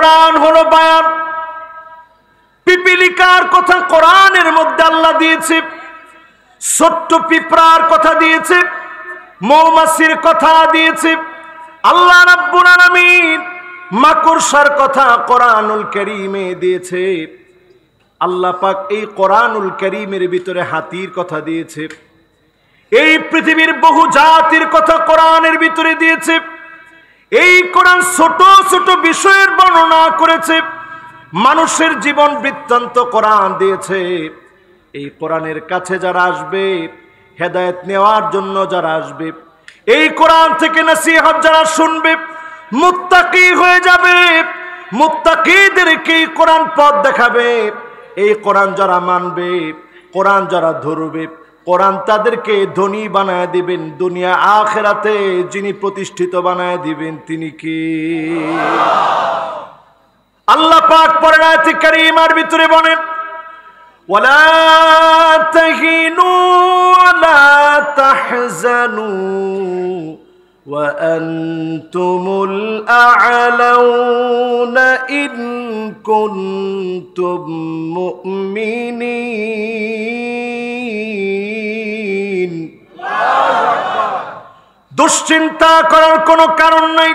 কোরআন হলো বায়ান। পিপিলিকার কথা কোরআনের মধ্যে আল্লাহ দিয়েছে, ছোট্ট পিঁপড়ার কথা দিয়েছে, মৌমাছির কথা দিয়েছে আল্লাহ রাব্বুল আলামিন। মাকড়সার কথা কোরআনুল কারীমে দিয়েছে আল্লাহ পাক। এই কোরআনুল কারীমের ভিতরে হাতির কথা দিয়েছে। এই পৃথিবীর বহু জাতির কথা কোরআনের ভিতরে দিয়েছে। এই কোরআন ছোট ছোট বিষয়ের বর্ণনা করেছে, মানুষের জীবন বৃত্তান্ত কোরআন দিয়েছে। এই কোরআনের কাছে যারা আসবে, হেদায়েত নেওয়ার জন্য যারা আসবে, এই কোরআন থেকে নসিহত যারা শুনবে, মুত্তাকি হয়ে যাবে। মুত্তাকিদেরকে এই কোরআন পথ দেখাবে। এই কোরআন যারা মানবে, কোরআন যারা ধরবে, কোরআন তাদেরকে ধনী বানায় দিবেন। দুনিয়া আখিরাতে যিনি প্রতিষ্ঠিত বানায় দিবেন তিনি কি? আল্লাহ পাক পরের আয়াতে কারীমার ভিতরে বলেন, ওয়ালা তাহিনু ওয়ালা তাহজানু ওয়া আনতুমুল আ'লাউনা ইন কুনতুম মুমিনিন। দুশ্চিন্তা করার কোনো কারণ নাই,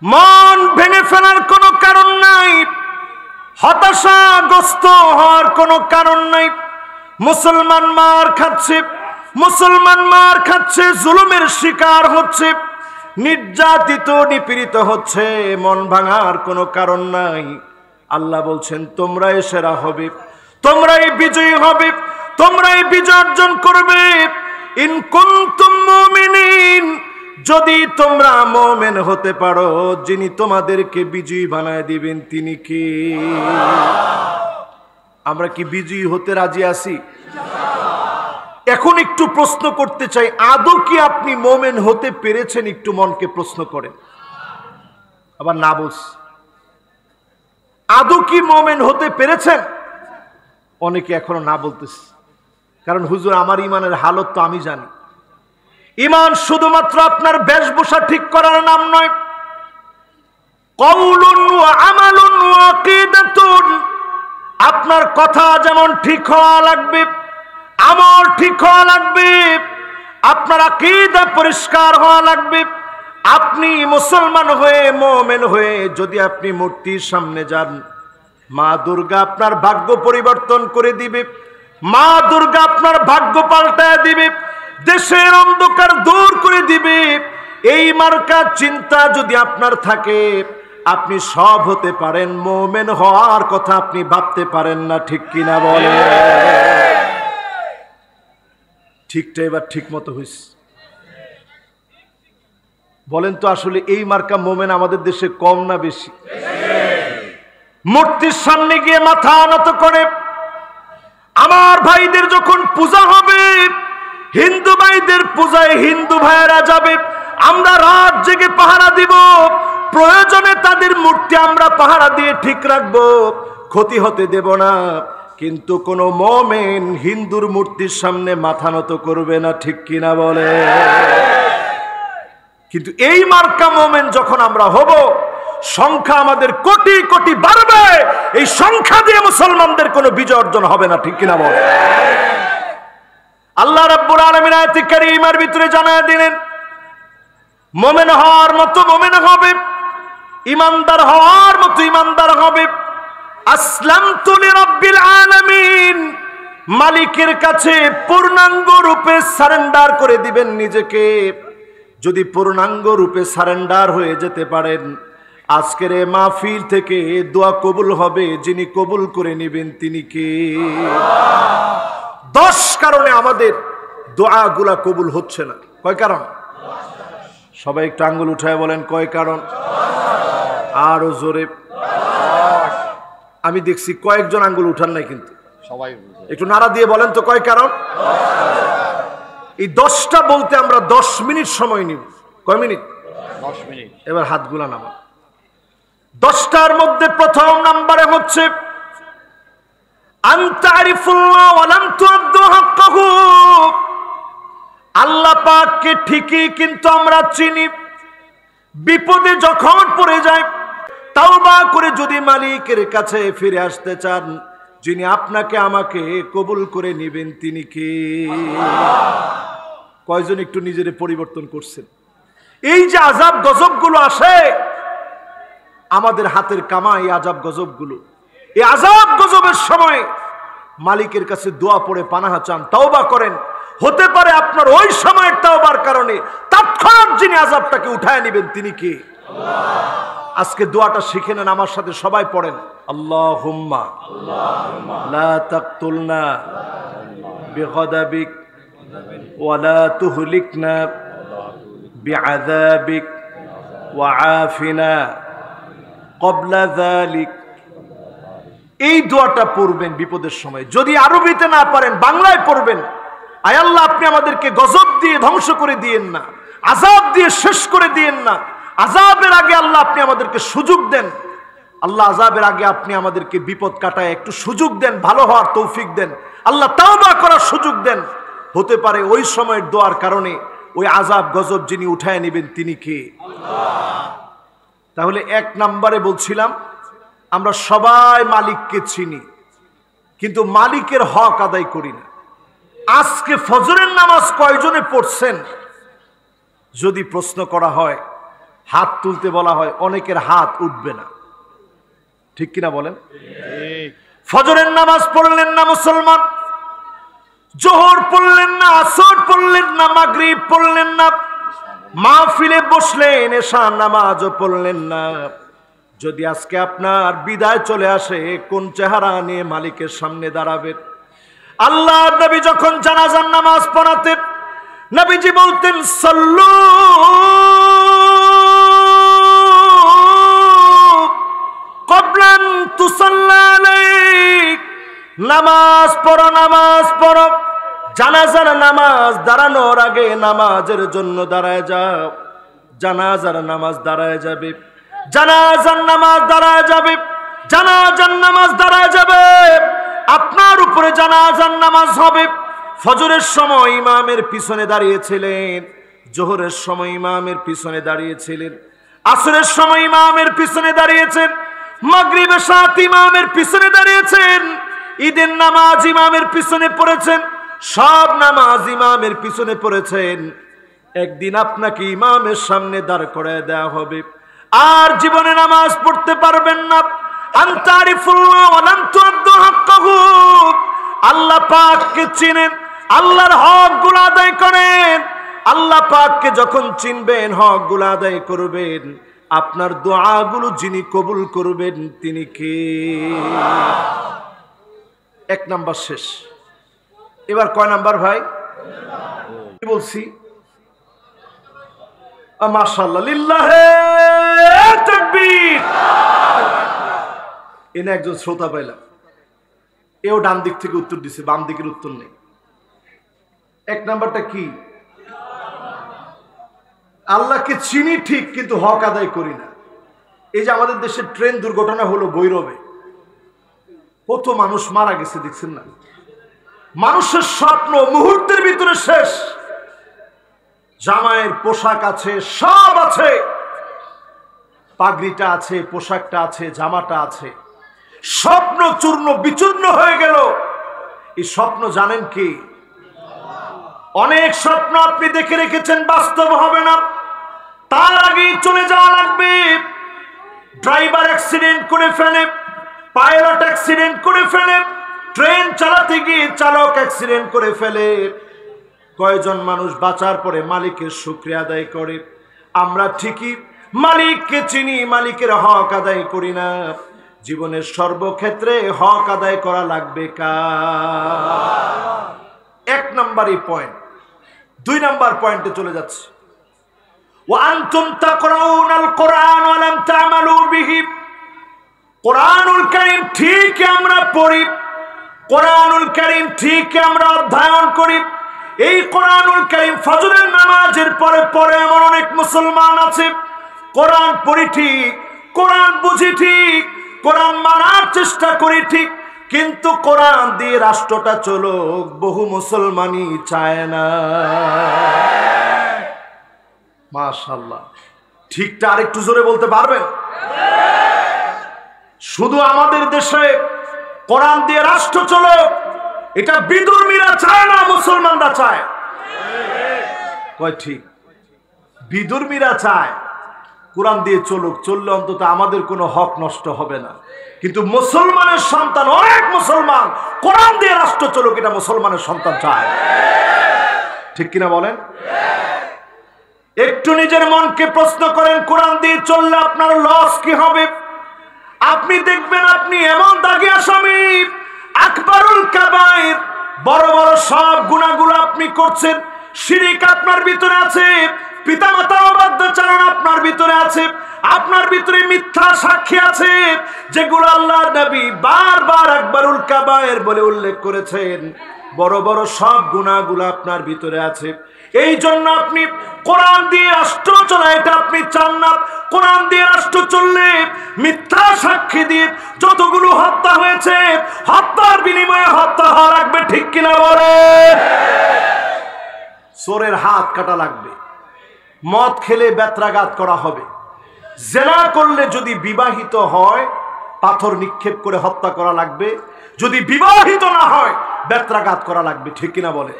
মন ভেঙে ফেলার কোনো কারণ নাই, হতাশাগ্রস্ত হওয়ার কোনো কারণ নাই। মুসলমান মার খাচ্ছে, মুসলমান মার খাচ্ছে, জুলুমের শিকার হচ্ছে, নির্যাতিত নিপীড়িত হচ্ছে, মন ভাঙার কোনো কারণ নাই। আল্লাহ বলছেন তোমরাই সেরা হবে, তোমরাই বিজয়ী হবে, তোমরাই বিজয় অর্জন করবে। ইন কুনতুম মুমিনিন, যদি তোমরা মুমিন হতে পারো, যিনি তোমাদেরকে বিজয়ী বানায় দিবেন তিনি কি? আমরা কি বিজয়ী হতে রাজি আছি? এখন একটু প্রশ্ন করতে চাই, আদৌ কি আপনি মুমিন হতে পেরেছেন? একটু মনকে প্রশ্ন করেন। আবার না বলছি, আদৌ কি মুমিন হতে পেরেছেন? অনেকে এখনো না বলতেছে, কারণ হুজুর আমার ইমানের হালত তো আমি জানি। ইমান শুধুমাত্র আপনার বেশভূষা ঠিক করার নাম নয়, কওলুন ওয়া আমালুন ওয়া আকীদাতুন। আপনার কথা যেমন ঠিক হওয়া লাগবে, আমল ঠিক হওয়া লাগবে, আপনার আকীদা পরিষ্কার হওয়া লাগবে। আপনি মুসলমান হয়ে, মুমিন হয়ে যদি আপনি মূর্তির সামনে যান, মা দুর্গা আপনার ভাগ্য পরিবর্তন করে দিবে, মা দুর্গা আপনার ভাগ্য পাল্টায় দিবে, দেশের অন্ধকার দূর করে দিবে। এই মার্কা চিন্তা যদি আপনার থাকে, আপনি সব হতে পারেন, মুমিন হওয়ার কথা আপনি ভাবতে পারেন না। ঠিক কিনা বলে? ঠিকটা এবার ঠিক মতো হয়েছে বলেন তো, আসলে এই মার্কা মুমিন আমাদের দেশে কম না বেশি? মূর্তির সামনে গিয়ে মাথা নত করে। আমার ভাইদের যখন পূজা হবে, হিন্দু ভাইদের পূজায় হিন্দু ভাইয়েরা যাবে, আমরা রাত জেগে পাহারা দিব, প্রয়োজনে তাদের মূর্তি আমরা পাহারা দিয়ে ঠিক রাখবো, ক্ষতি হতে দেব না। কিন্তু কোন মুমিন হিন্দুর মূর্তির সামনে মাথা নত করবে না। ঠিক কিনা বলে? কিন্তু এই মার্কা মুমিন যখন আমরা হব, সংখ্যা আমাদের কোটি কোটি বাড়বে, এই সংখ্যা দিয়ে মুসলমানদের কোনো বিজয় অর্জন হবে না। ঠিক কিনা বলে? আল্লাহ রাব্বুল আলামিন আয়াতে কারীমার ভিতরে জানায় দিলেন, মুমিন হওয়ার মতো মুমিন হবে, ইমানদার হওয়ার মতো ইমানদার হবে। আসলামতু লিরাব্বিল আলামিন, মালিকের কাছে পূর্ণাঙ্গ রূপে সারেন্ডার করে দিবেন নিজেকে। যদি পূর্ণাঙ্গ রূপে সারেন্ডার হয়ে যেতে পারেন, আজকের এই মাহফিল থেকে দোয়া কবুল হবে। যিনি কবুল করে নেবেন তিনি কে? 10 কারণে আমাদের দোয়াগুলা কবুল হচ্ছে না। কয় কারণ? সবাই একটু আঙ্গুল উঠায় বলেন কয় কারণ? আরো জোরে। আমি দেখছি কয়েকজন আঙ্গুল উঠান নাই, কিন্তু সবাই একটু নাড়া দিয়ে বলেন তো কয় কারণ? এই 10টা বলতে আমরা 10 মিনিট সময় নিব। কয় মিনিট? 10 মিনিট। এবার হাতগুলা নামা। 10টার মধ্যে প্রথম নাম্বারে হচ্ছে আনতারিফুল্লাহ ওয়া লাম তুআদ্দু হাক্কাহু। আল্লাহ পাককে ঠিকই কিন্তু আমরা চিনি, বিপদে যখন পড়ে যায় তাওবা করে যদি মালিকের কাছে ফিরে আসতে চান, যিনি আপনাকে আমাকে কবুল করে নেবেন তিনি কে? কয়জন একটু নিজের পরিবর্তন করছেন? এই যে আযাব গজবগুলো আসে, আমাদের হাতের কামাই আযাব গজবগুলো। এই আযাব গজবের সময় মালিকের কাছে দোয়া পড়ে পানাহা চান, তাওবা করেন। হতে পারে আপনার ওই সময়ের তাওবার কারণে তৎক্ষণাৎ যিনি আযাবটাকে উঠায় নেবেন তিনি কে? আজকে দোয়াটা শিখে নেন, আমার সাথে সবাই পড়েন। আল্লাহুম্মা লা তাকতুলনা বিগদাবিক ওয়া লা তুহলিকনা বিআযাবিক ওয়া আফিনা ক্বাবলা যালিক। এই দোয়াটা পড়বেন বিপদের সময়। যদি আরবিতে না পারেন বাংলায় পড়বেন। আয় আল্লাহ, আপনি আমাদেরকে গজব দিয়ে ধ্বংস করে দিয়েন না, আযাব দিয়ে শেষ করে দিয়েন না। আযাবের আগে আল্লাহ আপনি আমাদেরকে সুযোগ দেন। আল্লাহ আযাবের আগে আপনি আমাদেরকে বিপদ কাটায় একটু সুযোগ দেন, ভালো হওয়ার তৌফিক দেন। আল্লাহ তাওবা করার সুযোগ দেন। হতে পারে ওই সময়ের দোয়ার কারণে ওই আযাব গজব যিনি উঠায় নেবেন তিনি কে? তাহলে এক নম্বরে বলছিলাম, আমরা সবাই মালিককে চিনি, কিন্তু মালিকের হক আদায় করি না। আজকে ফজরের নামাজ কয়জনে পড়ছেন যদি প্রশ্ন করা হয়, হাত তুলতে বলা হয়, অনেকের হাত উঠবে না। ঠিক কিনা বলেন? ফজরের নামাজ পড়লেন না মুসলমান, জোহর পড়লেন না, আসর পড়লেন না, মাগরিব পড়লেন না, মাহফিলে বসলেন, এশা নামাজও পড়লেন না। যদি আজকে আপনার বিদায় চলে আসে, কোন চেহারা নিয়ে মালিকের সামনে দাঁড়াবেন? আল্লাহর নবী যখন জানাজার নামাজ পড়াতেন, নবীজি বলতেন সাল্লু ক্বাবলান তুসাল্লা আলাইক। নামাজ পড়ো, নামাজ পড়ো। জানাজার নামাজ দাঁড়ানোর আগে নামাজের জন্য দাঁড়ায় যাও। জানাজার নামাজ দাঁড়ায় যাবে, জানাজার নামাজ দাঁড়ায় যাবে, জানাজার নামাজ দাঁড়ায় যাবে। আপনার উপরে জানাজার নামাজ হবে। ফজরের সময় ইমামের পিছনে দাঁড়িয়েছিলেন, জোহরের সময় ইমামের পিছনে দাঁড়িয়েছিলেন, আসরের সময় ইমামের পিছনে দাঁড়িয়েছেন, মাগরিবের সাথে ইমামের পিছনে দাঁড়িয়েছেন, ঈদের নামাজ ইমামের পিছনে পড়েছেন, সব নামাজ ইমামের পিছনে পড়েছেন। একদিন আপনাকে ইমামের সামনে দাঁড় করায় দেওয়া হবে, আর জীবনে নামাজ পড়তে পারবেন না। আনতারিফুল্লাহ ওয়া লাম তুআদ্দু হাক্কাহু। আল্লাহ পাককে চিনেন, আল্লাহর হকগুলো আদায় করেন। আল্লাহ পাককে যখন চিনবেন, হকগুলো আদায় করবেন, আপনার দোয়াগুলো যিনি কবুল করবেন তিনি কে? এক নাম্বার শেষ। এবার কয় নাম্বার ভাই? কি বলছি? মাশাআল্লাহ, লিল্লাহে তাকবীর। এনে একজন শ্রোতা পাইলাম, এও ডান দিক থেকে উত্তর দিছে, বাম দিকের উত্তর নেই। এক নাম্বারটা কি? আল্লাহকে চিনি ঠিক, কিন্তু হক আদায় করি না। এই যে আমাদের দেশে ট্রেন দুর্ঘটনা হলো ভৈরবে, কত মানুষ মারা গেছে দেখছেন না? মানুষের স্বপ্ন মুহূর্তের ভিতরে শেষ। জামাইয়ের পোশাক আছে, সব আছে, পাগড়িটা আছে, পোশাকটা আছে, জামাটা আছে, স্বপ্ন চূর্ণ বিচূর্ণ হয়ে গেল। এই স্বপ্ন জানেন কি? অনেক স্বপ্ন আপনি দেখে রেখেছেন, বাস্তব হবে না, তার আগেই চলে যাওয়া লাগবে। ড্রাইভার অ্যাক্সিডেন্ট করে ফেলে, পাইলট অ্যাক্সিডেন্ট করে ফেলে, ট্রেন চালাতে গিয়ে চালক অ্যাক্সিডেন্ট করে ফেলে। কয়জন মানুষ বাঁচার পরে মালিকের শুকরিয়া আদায় করে? আমরা ঠিকই মালিককে চিনি, মালিকের হক আদায় করি না। জীবনের সর্বক্ষেত্রে হক আদায় করা লাগবে কার? এক নাম্বারই পয়েন্ট। দুই নাম্বার পয়েন্টে চলে যাচ্ছে। ওয়া আনতুম তাকরাউনাল কোরআন ওয়া লাম তা'মালু বিহি। কোরআনুল কারীম ঠিক আমরা পড়ি, কোরআনুল কারীম ঠিক আমরা অধ্যয়ন করি। এই কোরআনুল কারীম ফজরের নামাজের পরে পরে এমন অনেক মুসলমান আছে, কোরআন পড়ি ঠিক, কোরআন বুঝি ঠিক, কোরআন মানার চেষ্টা করি ঠিক, কিন্তু কোরআন দিয়ে রাষ্ট্রটা চলুক বহু মুসলমানই চায় না। ঠিক। মাশাআল্লাহ, ঠিকটা আরেকটু জোরে বলতে পারবেন? ঠিক। ঠিক। ঠিক। ঠিক। মাশাআল্লাহ, ঠিকটা আরেকটু জোরে বলতে পারবেন? শুধু আমাদের দেশে কোরআন দিয়ে রাষ্ট্র চলো, এটা বিধর্মীরা চায় না, মুসলমানরা চায়। কয় ঠিক? বিধর্মীরা চায় কোরআন দিয়ে চলুক, চললে অন্তত আমাদের কোনো হক নষ্ট হবে না। কিন্তু মুসলমানের সন্তান, অনেক মুসলমান কোরআন দিয়ে রাষ্ট্র চলুক, এটা মুসলমানের সন্তান চায়। ঠিক কিনা বলেন? একটু নিজের মনকে প্রশ্ন করেন, কোরআন দিয়ে চললে আপনার লস কি হবে? আপনি দেখবেন আপনি এমন দাগী আসামি, আকবারুল কাবায়ের, বড় বড় সব গুনাহগুলো আপনি করছেন। শিরিক আপনার ভিতরে আছে, পিতামাতা অবাধ্যচারণ আপনার ভিতরে আছে, আপনার ভিতরে মিথ্যা সাক্ষী আছে, যেগুলো আল্লাহর নবী বারবার আকবারুল কাবায়ের বলে উল্লেখ করেছেন। বড় বড় সব গুনাহগুলো আপনার ভিতরে আছে। এই জন্য আপনি কোরআন দিয়ে রাষ্ট্র চলা, এটা আপনি চান না। কোরআন দিয়ে রাষ্ট্র চললে মিথ্যা সাক্ষী দিয়ে যতগুলো হত্যা হয়েছে, হত্যার বিনিময়ে হত্যা হওয়া লাগবে। ঠিক কিনা বলে? চোরের হাত কাটা লাগবে, মদ খেলে বেত্রাঘাত করা হবে, জেনা করলে যদি বিবাহিত হয় পাথর নিক্ষেপ করে হত্যা করা লাগবে, যদি বিবাহিত না হয় বেত্রাঘাত করা লাগবে। ঠিক কিনা বলে?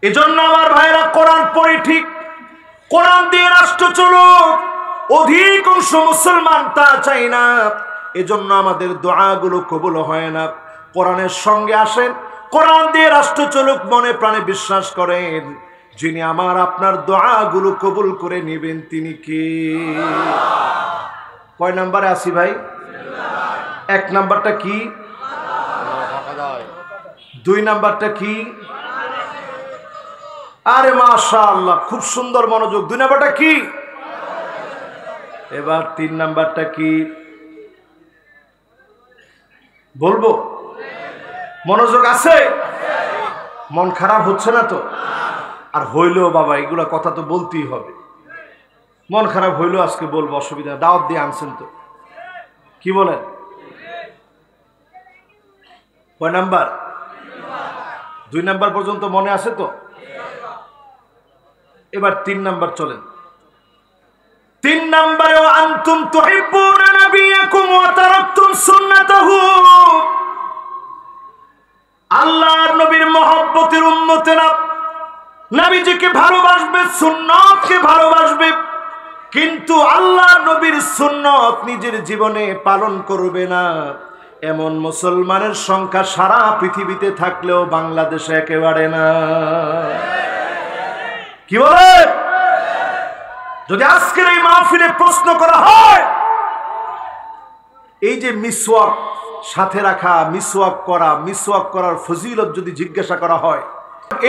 এজন্য আমার ভাইরা কোরআন পড়ি ঠিক, কোরআন দিয়ে রাষ্ট্র চলো। অধিকাংশ মুসলমান তা চাই না, এজন্য আমাদের দোয়াগুলো কবুল হয় না। কোরআনের সঙ্গে আসেন, কোরআন দিয়ে রাষ্ট্র চলুক, মনে প্রাণে বিশ্বাস করেন যিনি আমার আপনার দোয়াগুলো কবুল করে নেবেন তিনি কে? কয় নাম্বারে আসি ভাই? 1 নাম্বারটা কি? 2 নাম্বারটা কি? আরে মাশাআল্লাহ, খুব সুন্দর মনোযোগ। 2 নাম্বারটা কি? এবার 3 নাম্বারটা কি বলবো? মনোযোগ আছে? মন খারাপ হচ্ছে না তো? আর হইলেও বাবা এগুলা কথা তো বলতেই হবে। মন খারাপ হইলেও আজকে বলবো, অসুবিধা। দাওয়াত দিয়ে আনছেন তো, কি বলেন? কয় নাম্বার? 2 নাম্বার পর্যন্ত মনে আছে তো? এবার 3 নাম্বার চলেন। 3 নাম্বারে আনতুম তুহিব্বুনা নাবিয়াকুম ওয়া তারাকতুম সুন্নাতাহু। আল্লাহর নবীর মহব্বতের উম্মতেরা নবীজিকে ভালোবাসবে, সুন্নাতকে ভালোবাসবে, কিন্তু আল্লাহর নবীর সুন্নাত নিজের জীবনে পালন করবে না। এমন মুসলমানের সংখ্যা সারা পৃথিবীতে থাকলেও বাংলাদেশে একেবারে না। কি বলে? যদি আজকের এই মাহফিলে প্রশ্ন করা হয়, এই যে মিসওয়াক সাথে রাখা, মিসওয়াক করার ফজিলত যদি জিজ্ঞাসা করা হয়,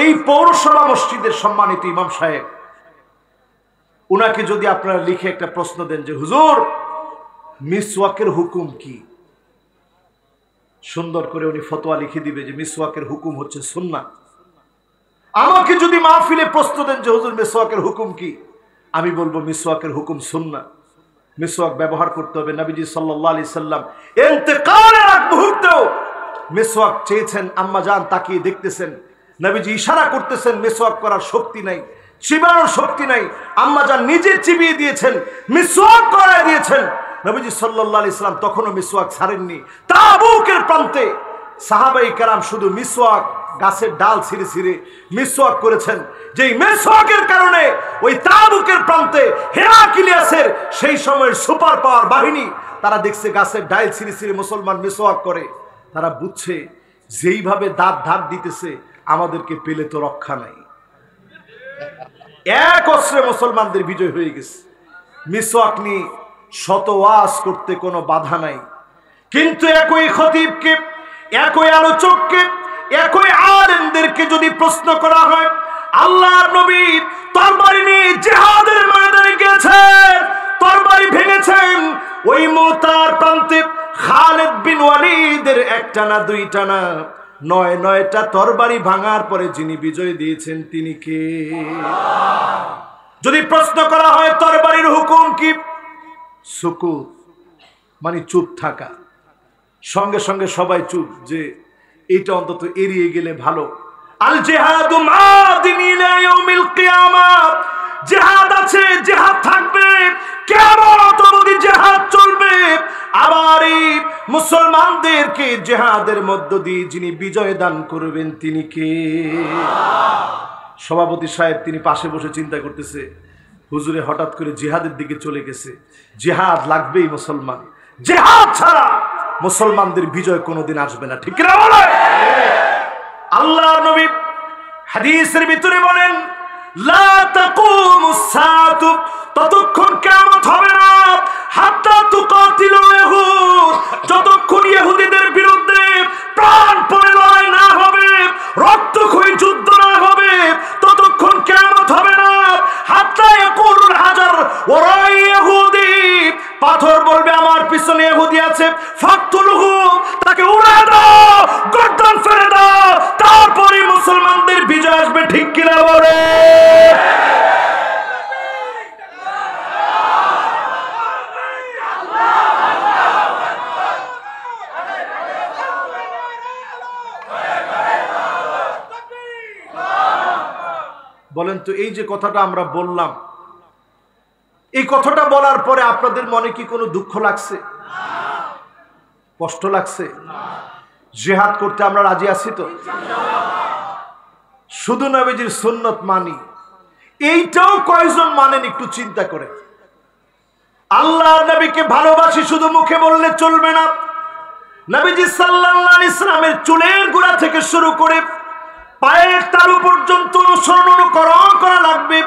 এই পৌরসভা মসজিদের সম্মানিত ইমাম সাহেব, উনাকে যদি আপনারা লিখে একটা প্রশ্ন দেন যে হুজুর মিসওয়াকের হুকুম কি, সুন্দর করে উনি ফতোয়া লিখে দিবে যে মিসওয়াকের হুকুম হচ্ছে সুন্নাহ। আমাকে যদি মাহফিলে প্রশ্ন দেন যে হুজুর মিসওয়াকের হুকুম কি, আমি বলবো মিসওয়াকের হুকুম সুন্নাহ। মিসওয়াক ব্যবহার করতে হবে। নবীজি সাল্লাল্লাহু আলাইহি সাল্লাম ইন্তেকালের আগ মুহূর্তেও মিসওয়াক চেয়েছেন, আম্মা জান তাকিয়ে দেখতেছেন, নবীজি ইশারা করতেছেন মিসওয়াক করার শক্তি নাই, চিবানোর শক্তি নাই। আম্মা জান নিজে চিবিয়ে দিয়েছেন, মিসওয়াক করায় দিয়েছেন। নবীজি সাল্লাল্লাহু আলাইহি সাল্লাম তখনও মিসওয়াক ছাড়েননি। তাবুকের প্রান্তে সাহাবায়ে কেরাম শুধু মিসওয়াক, গাছের ডাল ছিঁড়ে ছিঁড়ে মিসওয়াক করেছেন। যেই মিসওয়াকের কারণে ওই তাবুকের প্রান্তে হেরাক্লিয়াসের সেই সময়ের সুপার পাওয়ার বাহিনী তারা দেখছে গাছের ডাল ছিঁড়ে ছিঁড়ে মুসলমান মিসওয়াক করে। তারা বুঝছে যেইভাবে দাঁত ধার দিতেছে আমাদেরকে পেলে তো রক্ষা নাই। এক অস্ত্রে মুসলমানদের বিজয় হয়ে গেছে। মিসওয়াক নিয়ে শত ওয়াজ করতে কোনো বাধা নাই, কিন্তু একই খতিবকে, একই আলোচককে, একই আলেমদেরকে যদি প্রশ্ন করা হয়, আল্লাহর নবী তরবারি নিয়ে জিহাদের ময়দানে গেছেন, তরবারি ভেঙেছেন, ওই মুতার প্রান্তে খালিদ বিন ওয়ালিদের একটা না দুইটা না 9টা তরবারি ভাঙার পরে যিনি বিজয় দিয়েছেন তিনি কে? যদি প্রশ্ন করা হয় তরবারির হুকুম কি, সুকুত মানে চুপ থাকা, সঙ্গে সঙ্গে সবাই চুপ, যে এটা অন্তত এড়িয়ে গেলে ভালো। আল জিহাদু মাদিন ইলা ইয়াউমিল কিয়ামাত, জিহাদ আছে, জিহাদ থাকবে, কিয়ামত অবধি জিহাদ চলবে। আবার মুসলমানদেরকে জিহাদের মধ্য দিয়ে যিনি বিজয় দান করবেন তিনি কে? সভাপতি সাহেব তিনি পাশে বসে চিন্তা করতেছে, হুজুরে হঠাৎ করে জিহাদের দিকে চলে গেছে। জিহাদ লাগবেই মুসলমান, জিহাদ ছাড়া মুসলমানদের বিজয় কোনোদিন আসবে না, ঠিক না বলে? আল্লাহর নবী হাদিসের ভিতরে বলেন, লা তাকুমুস সাআতু, ততক্ষণ কিয়ামত হবে না, হাত্তা তুকাতিলু ইয়াহুদ, যতক্ষণ ইহুদিদের বিরুদ্ধে প্রাণপণে লড়াই না হবে, রক্তক্ষয়ী যুদ্ধ না হবে, ততক্ষণ কিয়ামত হবে না। হাত্তা ইয়াকুলুল হাজার ওয়ারাই ইহুদি, পাথর বলবে আমার পিছনে ইহুদি আছে, ফাকতুলহু, তাকে উড়িয়ে দাও, গর্দান ফেলে দাও, তারপরে মুসলমানদের বিজয় আসবে, ঠিক কিনা বলে? বলেন তো, এই যে কথাটা আমরা বললাম, এই কথাটা বলার পরে আপনাদের মনে কি কোনো দুঃখ লাগছে, কষ্ট লাগছে? জিহাদ করতে আমরা রাজি আছি তো? শুধু নবীজির সুন্নত মানি, এইটাও কয়জন মানেন একটু চিন্তা করে। আল্লাহর নবীকে ভালোবাসি শুধু মুখে বললে চলবে না। নবীজি সাল্লাল্লাহু আলাইহি ওয়াসাল্লামের চুলের গোড়া থেকে শুরু করে পায়ের তালু পর্যন্ত অনুকরণ করা লাগবে।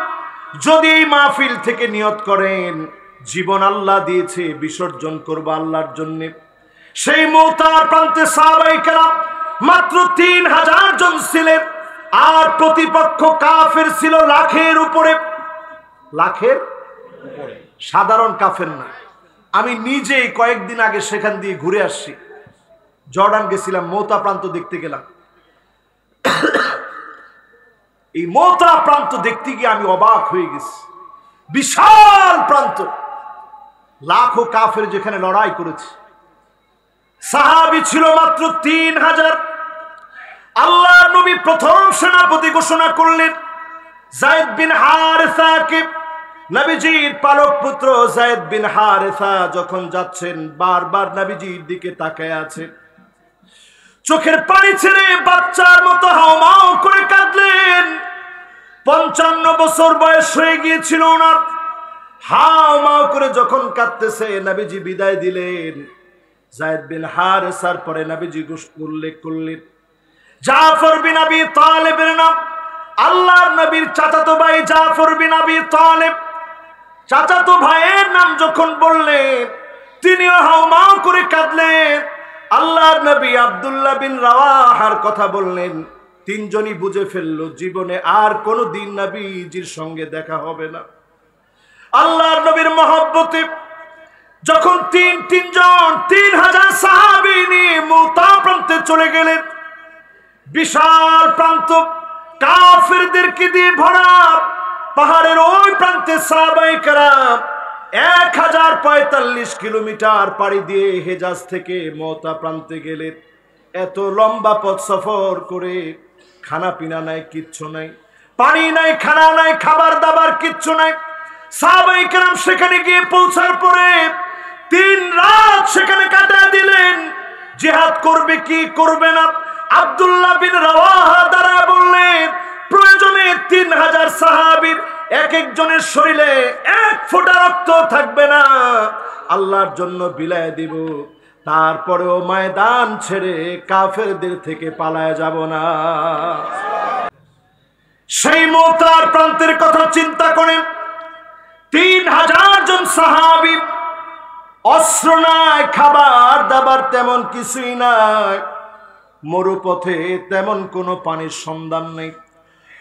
যদি এই মাহফিল থেকে নিয়ত করেন জীবন আল্লাহ দিয়েছে, বিসর্জন করব আল্লাহর জন্য, সেই মুতার প্রান্তে সাহাবায়ে কেরাম মাত্র 3000 জন ছিলেন, আর প্রতিপক্ষ কাফের ছিল লাখের উপরে। লাখের উপরে, সাধারণ কাফের না। আমি নিজেই কয়েকদিন আগে সেখান দিয়ে ঘুরে আসছি, জর্ডান গেছিলাম, মুতা প্রান্ত দেখতে গেলাম। এই মুতা প্রান্ত দেখতে গিয়ে আমি অবাক হয়ে গেছি। বিশাল প্রান্ত, লাখো কাফের যেখানে লড়াই করেছে। সাহাবী ছিল মাত্র 3000। আল্লাহর নবী প্রথম সেনাপতি ঘোষণা করলেন যায়েদ বিন হারেসাকে। নবীজির পালক পুত্র যায়েদ বিন হারেসা যখন যাচ্ছেন বারবার নবীজির দিকে তাকায় আছেন, চোখের পানি ছেড়ে বাচ্চার মতো হাওমাও করে কাঁদলেন। 55 বছর বয়স হয়ে গিয়েছিল ওনার। হাওমাও করে যখন কাঁদতেছে, নবীজি বিদায় দিলেন। যায়েদ বিন হারেসার পরে নবীজি উল্লেখ করলেন জাফর বিন আবি তালেবের নাম। আল্লাহর নবীর চাচাতো ভাই জাফর বিন আবি তালেব, চাচাতো ভাইয়ের নাম যখন বললেন তিনিও হাওমাও করে কাঁদলেন। আল্লাহর নবী আব্দুল্লাহ বিন রাওয়াহার কথা বললেন। তিনজনই বুঝে ফেললো জীবনে আর কোনো দিন নবীজির সঙ্গে দেখা হবে না। আল্লাহর নবীর মহব্বতে যখন তিনজন 3000 সাহাবী নিয়ে মুতা প্রান্তে চলে গেলেন, বিশাল প্রান্ত কাফেরদেরকে দিয়ে ভরা। পাহাড়ের ওই প্রান্তে সাহাবায়ে কেরাম 1045 কিলোমিটার পাড়ি দিয়ে হেজাজ থেকে মুতা প্রান্তে গেলেন। এত লম্বা পথ সফর করে খানা পিনা নাই, কিচ্ছু নাই, পানি নাই, খানা নাই, খাবার দাবার কিচ্ছু নাই। সাহাবায়ে কেরাম সেখানে গিয়ে পৌঁছার পরে 3 রাত সেখানে কাটিয়ে দিলেন। জিহাদ করবে কি করবে না, আব্দুল্লাহ বিন রাওয়াহা দ্বারা বললেন প্রয়োজনে 3000 সাহাবীর এক একজনের শরীরে 1 ফোঁটা রক্ত থাকবে না, আল্লাহর জন্য বিলায় দিব। তারপরেও ময়দান ছেড়ে কাফেরদের থেকে পালায় যাব না। সেই মুতার প্রান্তের কথা চিন্তা করেন। 3000 জন সাহাবী, অস্ত্র নাই, খাবার দাবার তেমন কিছুই নাই, মরুপথে তেমন কোনো পানির সন্ধান নেই,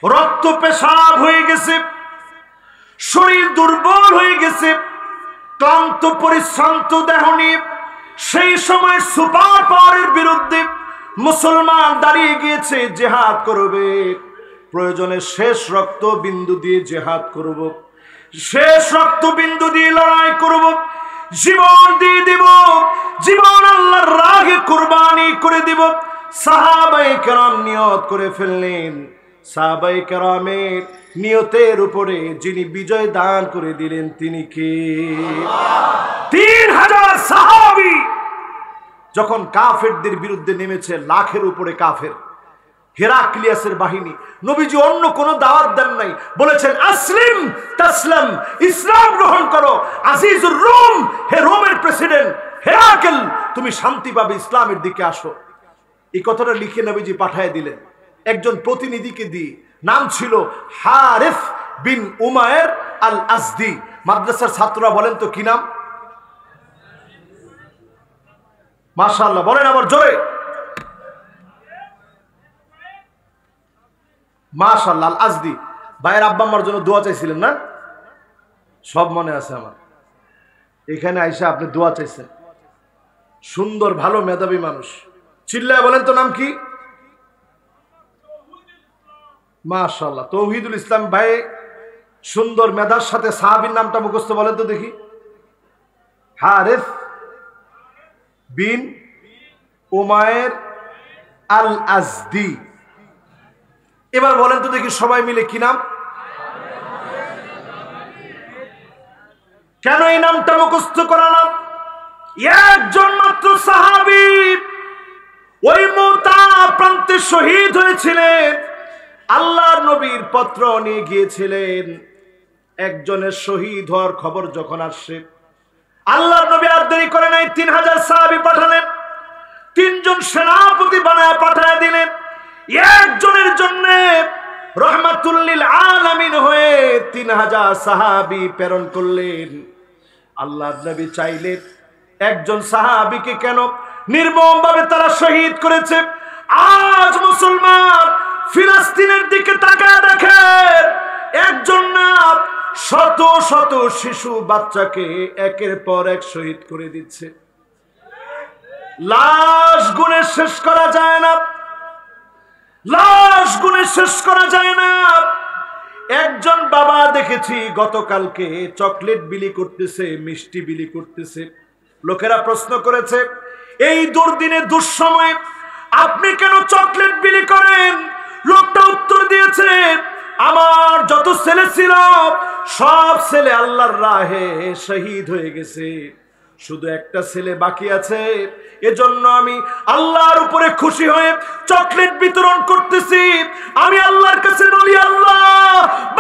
রক্ত পেশাব হয়ে গেছে, শরীর দুর্বল হয়ে গেছে, ক্লান্ত পরিশ্রান্ত দেহ নিয়ে সেই সময় সুপার পাওয়ারের বিরুদ্ধে মুসলমান দাঁড়িয়ে গিয়েছে, জিহাদ করবে। প্রয়োজনে শেষ রক্ত বিন্দু দিয়ে জিহাদ করব, শেষ রক্ত বিন্দু দিয়ে লড়াই করব, জীবন দিয়ে দিব, জীবন আল্লাহর রাহে কুরবানি করে দিব। সাহাবায়ে কেরাম নিয়ত করে ফেললেন। সাহাবায়ে কেরামের নিয়তের উপরে যিনি বিজয় দান করে দিলেন তিনি কে? 3000 সাহাবী যখন কাফেরদের বিরুদ্ধে নেমেছে, লাখের উপরে কাফের, হেরাক্লিয়াসের বাহিনী, নবীজি অন্য কোনো দাওয়াত দেন নাই, বলেছেন আসলিম তাসলাম, ইসলাম গ্রহণ করো। আজিজুর রোম, হে রোমের প্রেসিডেন্ট হেরাকেল, তুমি শান্তি পাবে, ইসলামের দিকে আসো। এই কথাটা লিখে নবীজি পাঠিয়ে দিলেন একজন প্রতিনিধিকে দিয়ে, নাম ছিল হারিস বিন উমায়ের আল আজদি। মাদ্রাসার ছাত্ররা বলেন তো কি নাম? মাশাআল্লাহ, বলেন আবার জোরে মাশাআল্লাহ। আল আজদি ভাইয়ের আব্বা আম্মার জন্য দোয়া চাইছিলেন না? সব মনে আছে আমার। এখানে আইসা আপনি দোয়া চাইছেন। সুন্দর, ভালো, মেধাবী মানুষ। চিল্লায় বলেন তো নাম কি? মাশাআল্লাহ, তৌহিদুল ইসলাম ভাই। সুন্দর মেধার সাথে সাহাবীর নামটা মুখস্থ বলেন তো দেখি। হারিস বিন উমায়ের আল আজদি। এবার বলেন তো দেখি সবাই মিলে কি নাম? কেন এই নামটা মুখস্থ করালাম? একজন মাত্র সাহাবী ওই মুতা প্রান্তে শহীদ হয়েছিলেন। আল্লাহর নবীর পত্র নিয়ে গিয়েছিলেন। একজনের শহীদ হওয়ার খবর যখন আসছে, আল্লাহর নবী আর দেরি করে নাই, 3000 সাহাবী পাঠালেন। 3 জন সেনাপতি বানায় পাঠায় দিলেন। একজনের জন্য রহমাতুল লিল আলামিন হয়ে 3000 সাহাবী প্রেরণ করলেন। আল্লাহর নবী চাইলেন একজন সাহাবীকে কেন নির্মমভাবে তারা শহীদ করেছে। আজ মুসলমান ফিলিস্তিনের দিকে তাকায় দেখেন, একজন না শত শত শিশু বাচ্চাকে একের পর এক শহীদ করে দিচ্ছে। লাশ গুণে শেষ করা যায় না, লাশ গুণে শেষ করা যায় না। একজন বাবা দেখেছি গতকালকে চকলেট বিলি করতেছে, মিষ্টি বিলি করতেছে। লোকেরা প্রশ্ন করেছে, এই দুর্দিনে দুঃসময়ে আপনি কেন চকলেট বিলি করেন? লোকটা উত্তর দিয়েছে, আমার যত ছেলে ছিল সব ছেলে আল্লাহর রাহে শহীদ হয়ে গেছে, শুধু একটা ছেলে বাকি আছে, এজন্য আমি আল্লাহর উপরে খুশি হয়ে চকলেট বিতরণ করতেছি। আমি আল্লাহর কাছে বলি, আল্লাহ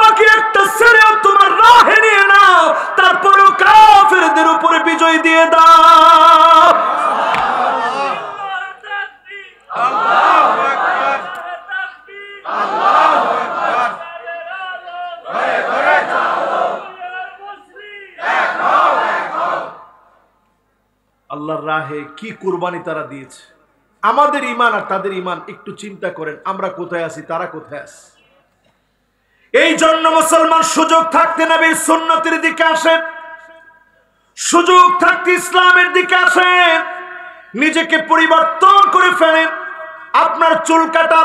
বাকি একটা ছেলে তোমার রাহে নিয়ে নাও, তারপরেও কাফেরদের উপরে বিজয় দিয়ে দাও। আল্লাহু আকবার, আল্লাহু আকবার। আল্লাহর রাহে কি কুরবানি তারা দিয়েছে। আমাদের ঈমান আর তাদের ঈমান একটু চিন্তা করেন, আমরা কোথায় আছি, তারা কোথায় আছে। এই জন্য মুসলমান সুযোগ থাকতে নবীর সুন্নতের দিকে আসেন, সুযোগ থাকতে ইসলামের দিকে আসেন, নিজেকে পরিবর্তন করে ফেলেন। আপনার চুল কাটা,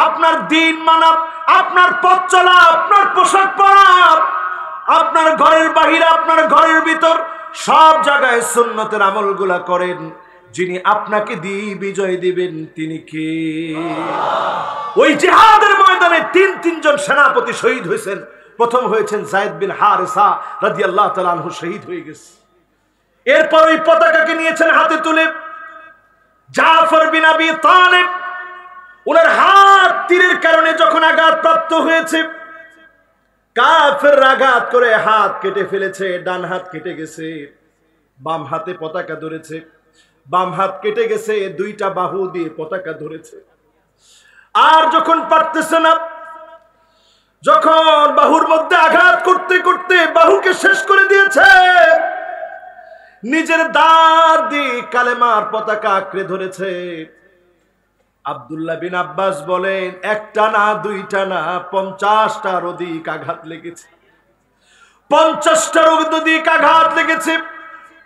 আপনার দিন মানা, আপনার পথ চলা, আপনার পোশাক পরা, আপনার ঘরের বাহিরে, আপনার ঘরের ভিতর, সব জায়গায় সুন্নতের আমলগুলা করেন। যিনি আপনাকে দিয়ে বিজয় দিবেন তিনি কে? ওই জিহাদের ময়দানে 3 জন সেনাপতি শহীদ হয়েছেন। প্রথম হয়েছেন যায়েদ বিন হারেসা রাদিয়াল্লাহু তাআলা আনহু, শহীদ হয়ে গেছে। এরপর ওই পতাকাকে নিয়েছেন হাতে তুলে জাফর বিন আবি তালেব। ওনার হাত তীরের কারণে যখন আঘাতপ্রাপ্ত হয়েছে, কাফের আঘাত করে হাত কেটে ফেলেছে, ডান হাত কেটে গেছে, বাম হাতে পতাকা ধরেছে, বাম হাত কেটে গেছে, 2টা বাহু দিয়ে পতাকা ধরেছে। আর যখন পারতেছে না, যখন বাহুর মধ্যে আঘাত করতে করতে বাহুকে শেষ করে দিয়েছে, নিজের দাঁত দিয়ে কালেমার পতাকা আঁকড়ে ধরেছে। আব্দুল্লাহ বিন আব্বাস বলেন, একটা না, 2টা না, 50টার অধিক আঘাত লেগেছে। 50টার অধিক আঘাত লেগেছে।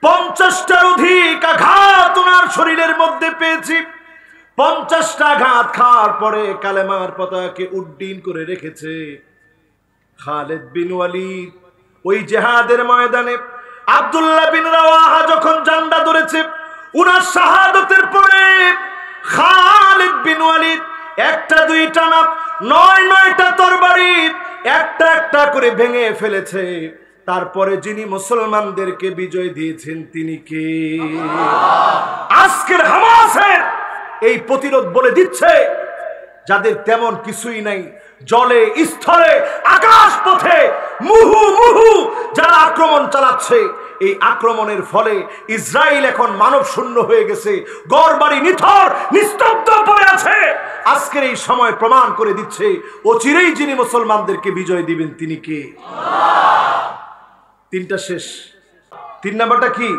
50টার অধিক আঘাত ওনার শরীরের মধ্যে পেয়েছি। 50টা আঘাত খাওয়ার পরে কালেমার পতাকাকে উড্ডীন করে রেখেছে। খালিদ বিন ওয়ালিদ ওই জিহাদের ময়দানে আব্দুল্লাহ বিন রাওয়াহা যখন জান্ডা ধরেছে, উনার শাহাদাতের পরে খালিদ বিন ওয়ালিদ 1টা 2টা না, 9টা তরবারি একটা একটা করে ভেঙে ফেলেছে। তারপরে যিনি মুসলমানদেরকে বিজয় দিয়েছেন তিনি কে? আজকের হামাসের এই প্রতিরোধ বলে দিচ্ছে, যাদের তেমন কিছুই নাই, জলে স্থলে আকাশ পথে মুহু যারা আক্রমণ চালাচ্ছে, এই আক্রমণের ফলে ইসরায়েল এখন মানব শূন্য হয়ে গেছে, ঘরবাড়ি নিথর নিস্তব্ধ পড়ে আছে। আজকের এই সময় প্রমাণ করে দিচ্ছে অচিরেই যিনি মুসলমানদেরকে বিজয় দিবেন তিনি কে। তিনটা শেষ, 3 নাম্বারটা কি?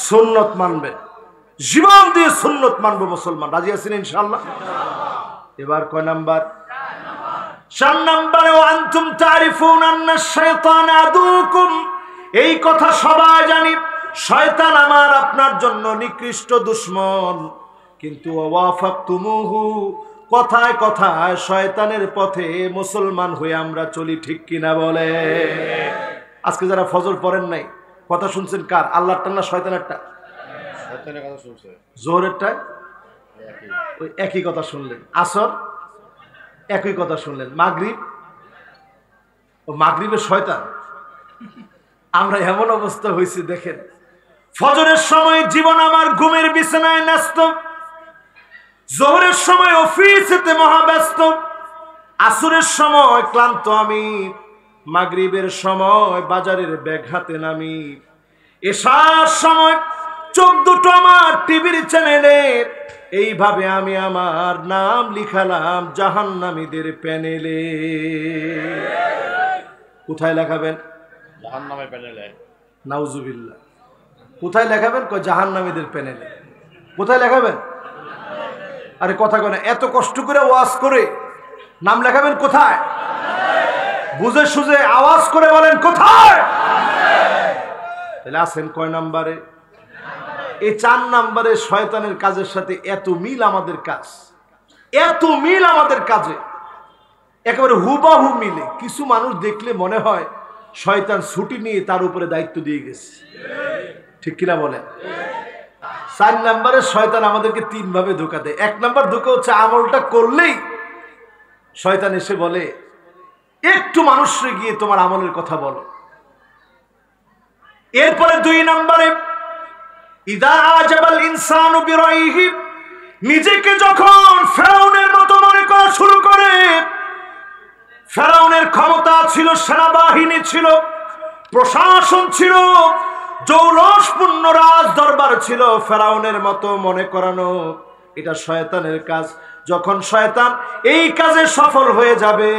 সুন্নত মানবেন, জীবন দিয়ে সুন্নত মানবো মুসলমান। রাজি আছেন ইনশাআল্লাহ? এবার কয় নাম্বার? 4 নাম্বারে আনতুম তারিফুন আন্না শাইতান আদুকুম। এই কথা সবাই জানি, শয়তান আমার আপনার জন্য নিকৃষ্ট দুশমন, কিন্তু ওয়াফাকতুমুহু, কথায় কথায় শয়তানের পথে মুসলমান হয়ে আমরা চলি, ঠিক কিনা বলে? আজকে যারা ফজর পড়েন নাই, কথা শুনছেন কার? আল্লাহরটা না শয়তানেরটা? শয়তানের কথা শুনছেন। জোহরেরটা ওই একই কথা শুনলেন, আসর একই কথা শুনলেন, মাগরিব ও মাগরিবের শয়তান। আমরা এমন অবস্থা হয়েছে দেখেন, ফজরের সময় জীবন আমার ঘুমের বিছানায় ন্যস্ত, জোহরের সময় অফিসেতে মহাব্যস্ত, আসরের সময় ক্লান্ত আমি, মাগরিবের সময় বাজারের ব্যাগ হাতে নামি, এশার সময় চোখ দুটো আমার টিভির চ্যানেলে। এইভাবে আমি আমার নাম লিখালাম জাহান্নামীদের প্যানেলে। কোথায় লেখাবেন? জাহান্নামের প্যানেলে। নাউজুবিল্লাহ। কোথায় লেখাবেন? জাহান্নামীদের প্যানেলে। কোথায় লেখাবেন? আরে কথা কয় না, এত কষ্ট করে ওয়াজ করে নাম লেখাবেন কোথায়? বুঝে সুঝে আওয়াজ করে বলেন কোথায়? তাহলে আছেন কয় নাম্বারে? এই 4 নাম্বারে শয়তানের কাজের সাথে এত মিল আমাদের কাজ, এত মিল আমাদের কাজে, একেবারে হুবাহু মিলে। কিছু মানুষ দেখলে মনে হয় শয়তান ছুটি নিয়ে তার উপরে দায়িত্ব দিয়ে গেছে, ঠিক কিনা বলেন? 4 নাম্বারে শয়তান আমাদেরকে 3 ভাবে ধোঁকা দেয়। 1 নাম্বার ধোঁকা হচ্ছে আমলটা করলেই শয়তান এসে বলে একটু মানুষরে গিয়ে তোমার আমলের কথা বলো। এরপরে 2 নাম্বারে ইদা আজাবাল ইনসানু বিরাইহি, নিজেকে যখন ফেরাউনের মতো মনে করা শুরু করে। ফেরাউনের ক্ষমতা ছিল, সেনাবাহিনী ছিল, প্রশাসন ছিল, জৌলসপূর্ণ রাজ দরবার ছিল, ফেরাউনের মতো মনে করানো এটা শয়তানের কাজ। যখন শয়তান এই কাজে সফল হয়ে যাবে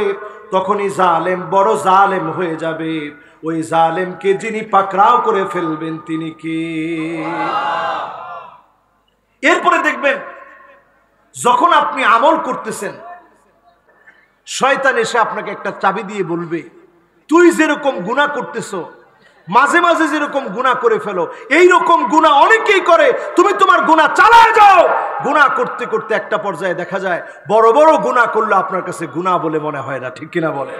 তখনই জালেম বড় জালেম হয়ে যাবে। ওই জালেমকে যিনি পাকড়াও করে ফেলবেন তিনি কে? এরপরে দেখবেন যখন আপনি আমল করতেছেন শয়তান এসে আপনাকে একটা চাবি দিয়ে বলবে, তুই যেরকম গুনাহ করতেছো, মাঝে মাঝে যেরকম গুনাহ করে ফেলো, এই রকম গুনাহ অনেকেই করে, তুমি তোমার গুনাহ চালায় যাও। গুনাহ করতে করতে একটা পর্যায়ে দেখা যায় বড় বড় গুনাহ করলে আপনার কাছে গুনাহ বলে মনে হয় না, ঠিক কিনা বলে?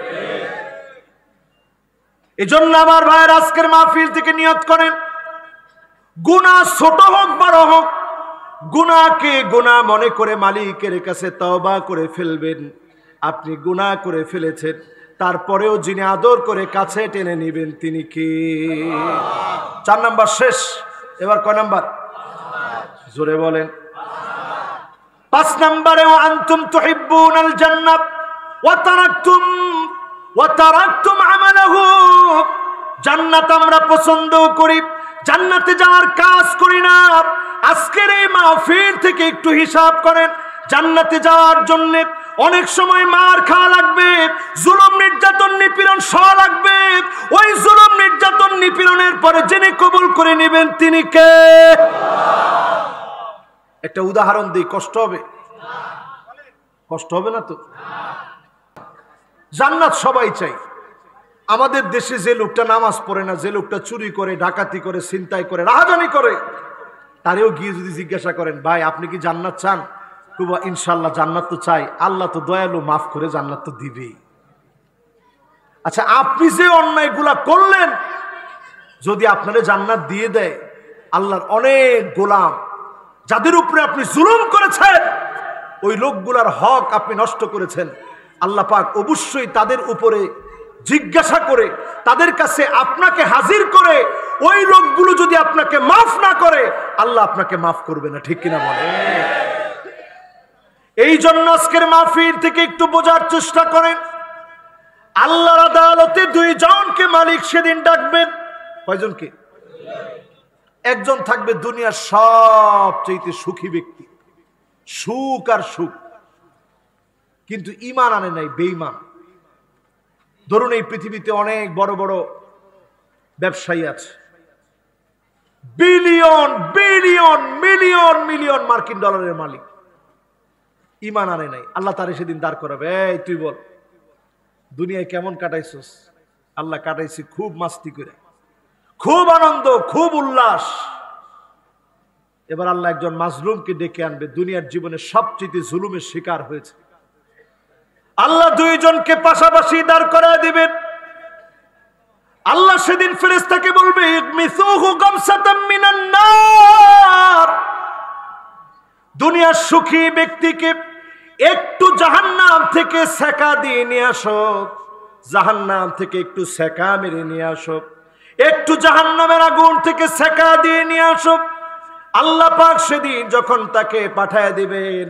এজন্য আমার ভাইয়ের আজকের মাহফিল থেকে নিয়ত করেন, গুনাহ ছোট হোক বড় হোক, গুনাহকে গুনাহ মনে করে মালিকের কাছে তওবা করে ফেলবেন। আপনি গুনাহ করে ফেলেছেন, তারপরেও যিনি আদর করে কাছে টেনে নেবেন তিনি কে? 4 নাম্বার শেষ। এবার কয় নাম্বার? জোরে বলেন। 5 নাম্বারে আনতুম তুহিব্বুনাল জান্নাত ওয়া তারাকতুম আমালাহু। জান্নাত আমরা পছন্দ করি, জান্নাতে যাওয়ার কাজ করি না। আজকের এই মাহফিল থেকে একটু হিসাব করেন, জান্নাতে যাওয়ার জন্য অনেক সময় মার খাওয়া লাগবে, জুলুম নির্যাতন নিপীড়ন সহ লাগবে। ওই জুলুম নির্যাতন নিপীড়নের পরে যিনি কবুল করে নেবেন তিনি কে? একটা উদাহরণ দিই, কষ্ট হবে? কষ্ট হবে না তো? জান্নাত সবাই চাই। আমাদের দেশে যে লোকটা নামাজ পড়ে না, যে লোকটা চুরি করে, ডাকাতি করে, ছিনতাই করে, রাহাজানি করে, তারেও গিয়ে যদি জিজ্ঞাসা করেন, ভাই আপনি কি জান্নাত চান? কুবা ইনশাল্লাহ জান্নাত তো চাই, আল্লাহ তো দয়ালু, মাফ করে জান্নাত তো দিবেই। আচ্ছা, আপনি যে অন্যায়গুলা করলেন যদি আপনারে জান্নাত দিয়ে দেয়, আল্লাহর অনেক গোলাম যাদের উপরে আপনি জুলুম করেছেন, ওই লোকগুলার হক আপনি নষ্ট করেছেন, আল্লাহ পাক অবশ্যই তাদের উপরে জিজ্ঞাসা করে, তাদের কাছে আপনাকে হাজির করে, ওই লোকগুলো যদি আপনাকে মাফ না করে আল্লাহ আপনাকে মাফ করবে না, ঠিক কিনা বলে? এই জন্য আজকের মাহফিল থেকে একটু বোঝার চেষ্টা করেন, আল্লাহর আদালতে দুইজনকে মালিক সেদিন ডাকবেন। কয়জনকে? একজন থাকবে দুনিয়ার সবচেয়ে সুখী ব্যক্তি, সুখ আর সুখ, কিন্তু ঈমান আনে নাই, বেঈমান। ধরুন এই পৃথিবীতে অনেক বড় বড় ব্যবসায়ী আছে, বিলিয়ন বিলিয়ন মিলিয়ন মিলিয়ন মার্কিন ডলারের মালিক, ঈমান আনে নাই। আল্লাহ তারে সেদিন দাঁড় করাবে, এই তুই বল দুনিয়ায় কেমন কাটাইছস? আল্লাহ কাটাইছি খুব মাস্তি করে, খুব আনন্দ, খুব উল্লাস। এবার আল্লাহ একজন মাজলুমকে ডেকে আনবে, দুনিয়ার জীবনে সবচেয়ে জুলুমের শিকার হয়েছে। আল্লাহ দুইজনকে পাশাপাশি দাঁড় করায় দিবেন। আল্লাহ সেদিন ফেরেশতাকে বলবে, ইগমিসুহু গামসাতাম মিনান নার। দুনিয়ার সুখী ব্যক্তিকে একটু জাহান্নাম থেকে সেকা দিয়ে নিয়ে আসো, জাহান্নাম থেকে একটু সেকা মেরে নিয়ে আসো, একটু জাহান্নামের আগুন থেকে সেকা দিয়ে নিয়ে আসো। আল্লাহ পাক সেদিন যখন তাকে পাঠায় দিবেন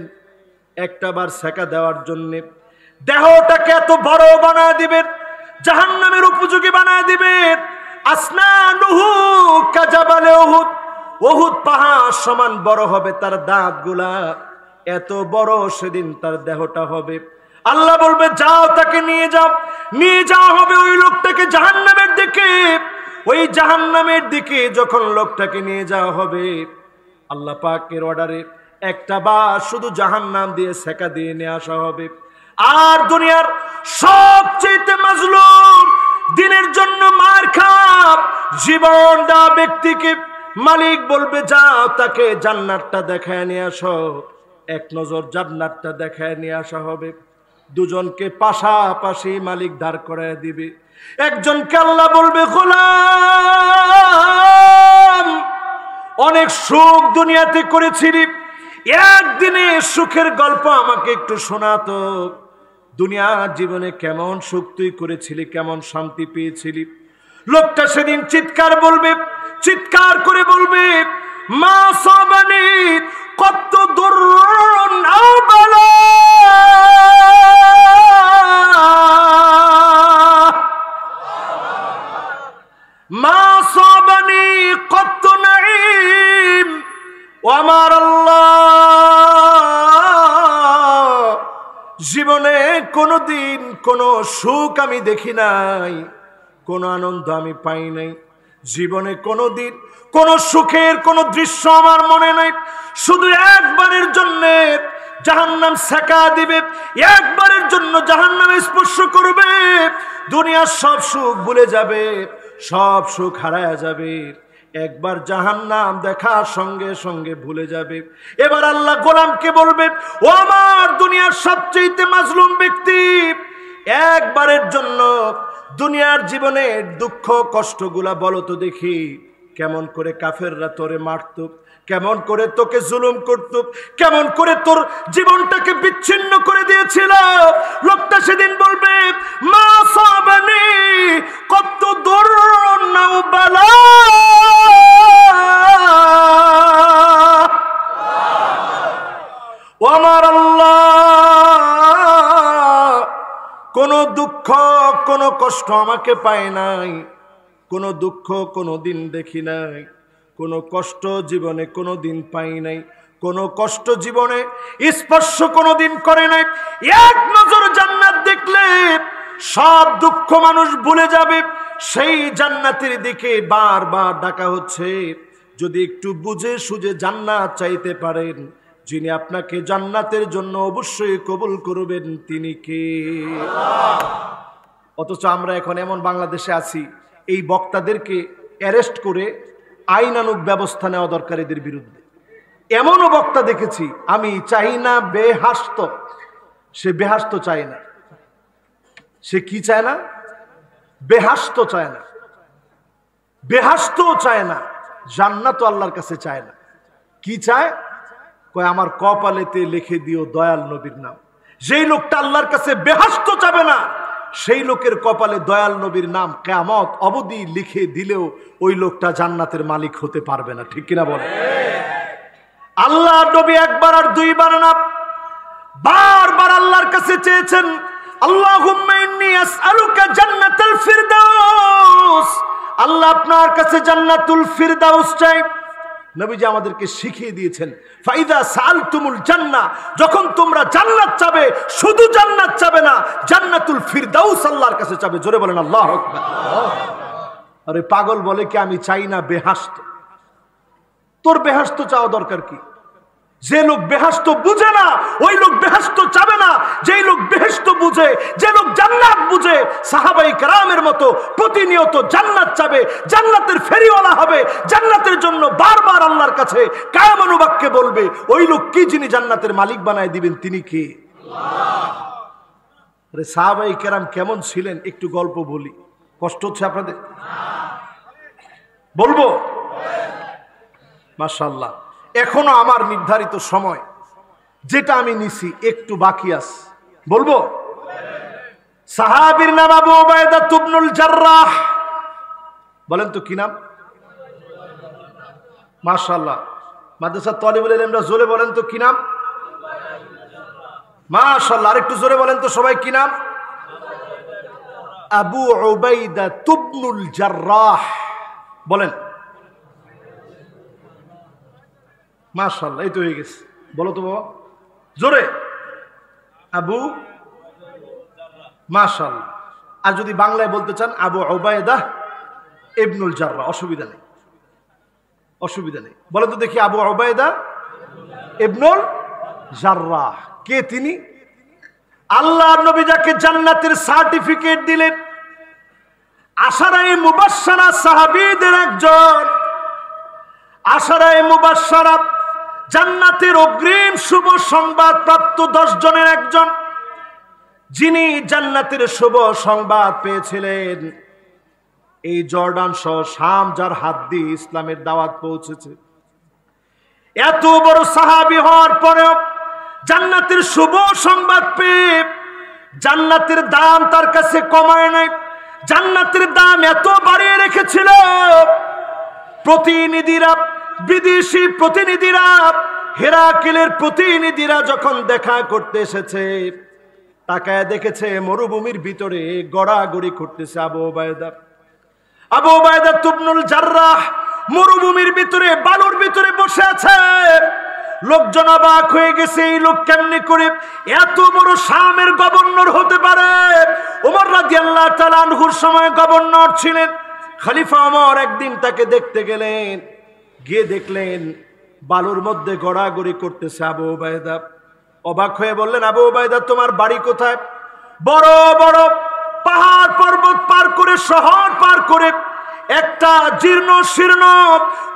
একটাবার সেকা দেওয়ার জন্য, দেহটাকে এত বড় বানায় দিবেন, জাহান্নামের উপযোগী বানায় দিবেন। আসনানুহু কাজাবালে উহুদ, উহুদ পাহাড় সমান বড় হবে তার দাঁতগুলা, এত বড় সেদিন তার দেহটা হবে। আল্লাহ বলবে, যাও তাকে নিয়ে যাও। নিয়ে যাওয়া হবে ওই লোকটাকে জাহান্নামের দিকে। ওই জাহান্নামের দিকে যখন লোকটাকে নিয়ে যাওয়া হবে, আল্লাহ পাকের অর্ডারে একটা বার শুধু জাহান্নাম দিয়ে সেকা দিয়ে নিয়ে আসা হবে। আর দুনিয়ার সবচেয়ে মাজলুম, দিনের জন্য মার খাপ জীবন দেওয়া ব্যক্তিকে মালিক বলবে, যাও তাকে জান্নাতটা দেখায় নিয়ে আসো। এক নজর জান্নাতটা দেখায় নিয়ে আসা হবে। দুজনকে পাশাপাশি মালিক দাঁড় করায় দিবে। একজনকে আল্লাহ বলবে, গোলাম অনেক সুখ দুনিয়াতে করেছিলি, একদিনে সুখের গল্প আমাকে একটু শোনাতো। দুনিয়ার জীবনে কেমন সুখ তুই করেছিলি, কেমন শান্তি পেয়েছিলি। লোকটা সেদিন চিৎকার বলবে, চিৎকার করে বলবে, মা সাবানি কত দুররুন আও বালা, মা সাবানি কত নাঈম ও আমার আল্লাহ, জীবনে কোনোদিন কোনো সুখ আমি দেখি নাই, কোনো আনন্দ আমি পাই নাই। জীবনে কোনোদিন কোন সুখের কোন দৃশ্য আমার মনে নাই। শুধু একবারের জন্য জাহান্নাম সেকা দিবে, একবারের জন্য জাহান্নামে স্পর্শ করবে, দুনিয়ার সব সুখ ভুলে যাবে, সব সুখ হারায়া যাবে। একবার জাহান্নাম দেখার সঙ্গে সঙ্গে ভুলে যাবে। এবার আল্লাহ গোলামকে বলবে, ও আমার দুনিয়ার সবচেয়ে মাজলুম ব্যক্তি, একবারের জন্য দুনিয়ার জীবনের দুঃখ কষ্টগুলা বলো তো দেখি। কেমন করে কাফেররা তোরে মারত, কেমন করে তোকে জুলুম করত, কেমন করে তোর জীবনটাকে বিচ্ছিন্ন করে দিয়েছিল। লোকটা সেদিন বলবে, মা সাবানি কত দুররুন আও বালা, ও আমার আল্লাহ, কোন দুঃখ কোন কষ্ট আমাকে পায় নাই, কোন দুঃখ কোনো দিন দেখি নাই, কোন কষ্ট জীবনে কোনো দিন পাই নাই, কোন কষ্ট জীবনে স্পর্শ কোনো দিন করে নাই। এক নজর জান্নাত দেখলে সব দুঃখ মানুষ ভুলে যাবে। সেই জান্নাতের দিকে বারবার ডাকা হচ্ছে। যদি একটু বুঝে সুঝে জান্নাত চাইতে পারেন, যিনি আপনাকে জান্নাতের জন্য অবশ্যই কবুল করবেন তিনি কে? অথচ আমরা এখন এমন বাংলাদেশে আছি, এই বক্তাদেরকে অ্যারেস্ট করে আইনানুগ ব্যবস্থা নেওয়া দরকার এদের বিরুদ্ধে। এমনও বক্তা দেখেছি, আমি চাই না বেহাস্ত, সে বেহাস্ত চায় না। সে কি চায় না? বেহাস্ত চায় না, বেহাস্তও চায় না, জান্নাত আল্লাহর কাছে চায় না। কি চায়? কয় আমার কপালেতে লিখে দিও দয়াল নবীর নাম। যেই লোকটা আল্লাহর কাছে বেহাস্ত চাবে না, সেই লোকের কপালে দয়াল নবীর নাম কিয়ামত অবধি লিখে দিলেও ওই লোকটা জান্নাতের মালিক হতে পারবে না। ঠিক কিনা বলে? আল্লাহ নবী একবার আর দুইবার না, বারবার আল্লাহর কাছে চেয়েছেন, আল্লাহুম্মা ইন্নী আসআলুকা জান্নাতুল ফিরদাউস, আল্লাহ আপনার কাছে জান্নাতুল ফিরদাউস চাই। নবীজি আমাদেরকে শিখিয়ে দিয়েছেন, ফাইদা সালতুমুল জান্নাহ, যখন তোমরা জান্নাত চাবে, শুধু জান্নাত চাবে না, জান্নাতুল ফিরদাউস আল্লাহর কাছে চাবে। জোরে বলেন আল্লাহু আকবার। আরে পাগল বলে কি আমি চাই না বেহেশত? তোর বেহেশত চাওয়া দরকার কি? যে লোক বেহেশত বুঝে না ওই লোক বেহেশত চাবে না, যেই লোক বেহেশত বুঝে, যে লোক জান্নাত বুঝে, সাহাবায়ে কেরামের মতো প্রতিনিয়ত জান্নাত চাবে, জান্নাতের ফেরিওয়ালা হবে, জান্নাতের জন্য বারবার আল্লাহর কাছে কায়ামানুবাক্যে বলবে। ওই লোক কি যিনি জান্নাতের মালিক বানায় দিবেন, তিনি কে? আল্লাহ। আরে সাহাবায়ে কেরাম কেমন ছিলেন একটু গল্প বলি। কষ্ট হচ্ছে আপনাদের? বলবো? মাশাআল্লাহ। এখনো আমার নির্ধারিত সময় যেটা আমি নিছি একটু বাকি আছে, বলবো? সাহাবীর নাম আবু উবাইদা ইবনুল জাররাহ। বলেন তো কি নাম? মাশাআল্লাহ। মাদ্রাসার তালিবুল ইলমরা জোরে বলেন তো কি নাম? মাশাআল্লাহ। আরেকটু জোরে বলেন তো সবাই কি নাম? আবু উবাইদা ইবনুল জাররাহ। বলেন। মাশাআল্লাহ, এই তো হয়ে গেছে। বলো তো বাবা জোরে। আবু, মাশাআল্লাহ। আর যদি বাংলায় বলতে চান আবু উবাইদা ইবনুল জাররাহ, অসুবিধা নেই, অসুবিধা নেই। বলো তো দেখি আবু উবাইদা ইবনুল জাররাহ কে তিনি? আল্লাহর নবী যাকে জান্নাতের সার্টিফিকেট দিলেন, আশারায়ে মুবাশশারা সাহাবীদের একজন, আশারায়ে মুবাশশারা জান্নাতের অগ্রিম শুভ সংবাদ প্রাপ্ত 10 জনের একজন, যিনি জান্নাতের শুভ সংবাদ পেয়েছিলেন। এই জর্ডান সহ শাম যার হাত দিয়ে ইসলামের দাওয়াত পৌঁছেছে। এত বড় সাহাবী হওয়ার পরেও জান্নাতের শুভ সংবাদ পেয়ে জান্নাতের দাম তার কাছে কমায় নাই, জান্নাতের দাম এত বাড়িয়ে রেখেছিল। প্রতিনিধিরা, বিদেশি প্রতিনিধিরা, হেরাকেলের প্রতিনিধিরা যখন দেখা করতে এসেছে, তাকায় দেখেছে মরুভূমির ভিতরে গড়াগড়ি করতেছে আবু উবাইদা। আবু উবাইদা ইবনুল জাররাহ মরুভূমির ভিতরে, বালুর ভিতরে বসে আছে। লোকজন অবাক হয়ে গেছে, এই লোক কেমনে করে এত বড় শামের গভর্নর হতে পারে? ওমর রাদিয়াল্লাহু তাআলা আনহুর সময় গভর্নর ছিলেন। খলিফা ওমর একদিন তাকে দেখতে গেলেন, গিয়ে দেখলেন বালুর মধ্যে গড়াগড়ি করতেছে আবু উবাইদা। অবাক হয়ে বললেন, আবু উবাইদা তোমার বাড়ি কোথায়? বড় বড় পাহাড় পর্বত পার করে, শহর পার করে একটা জীর্ণ শীর্ণ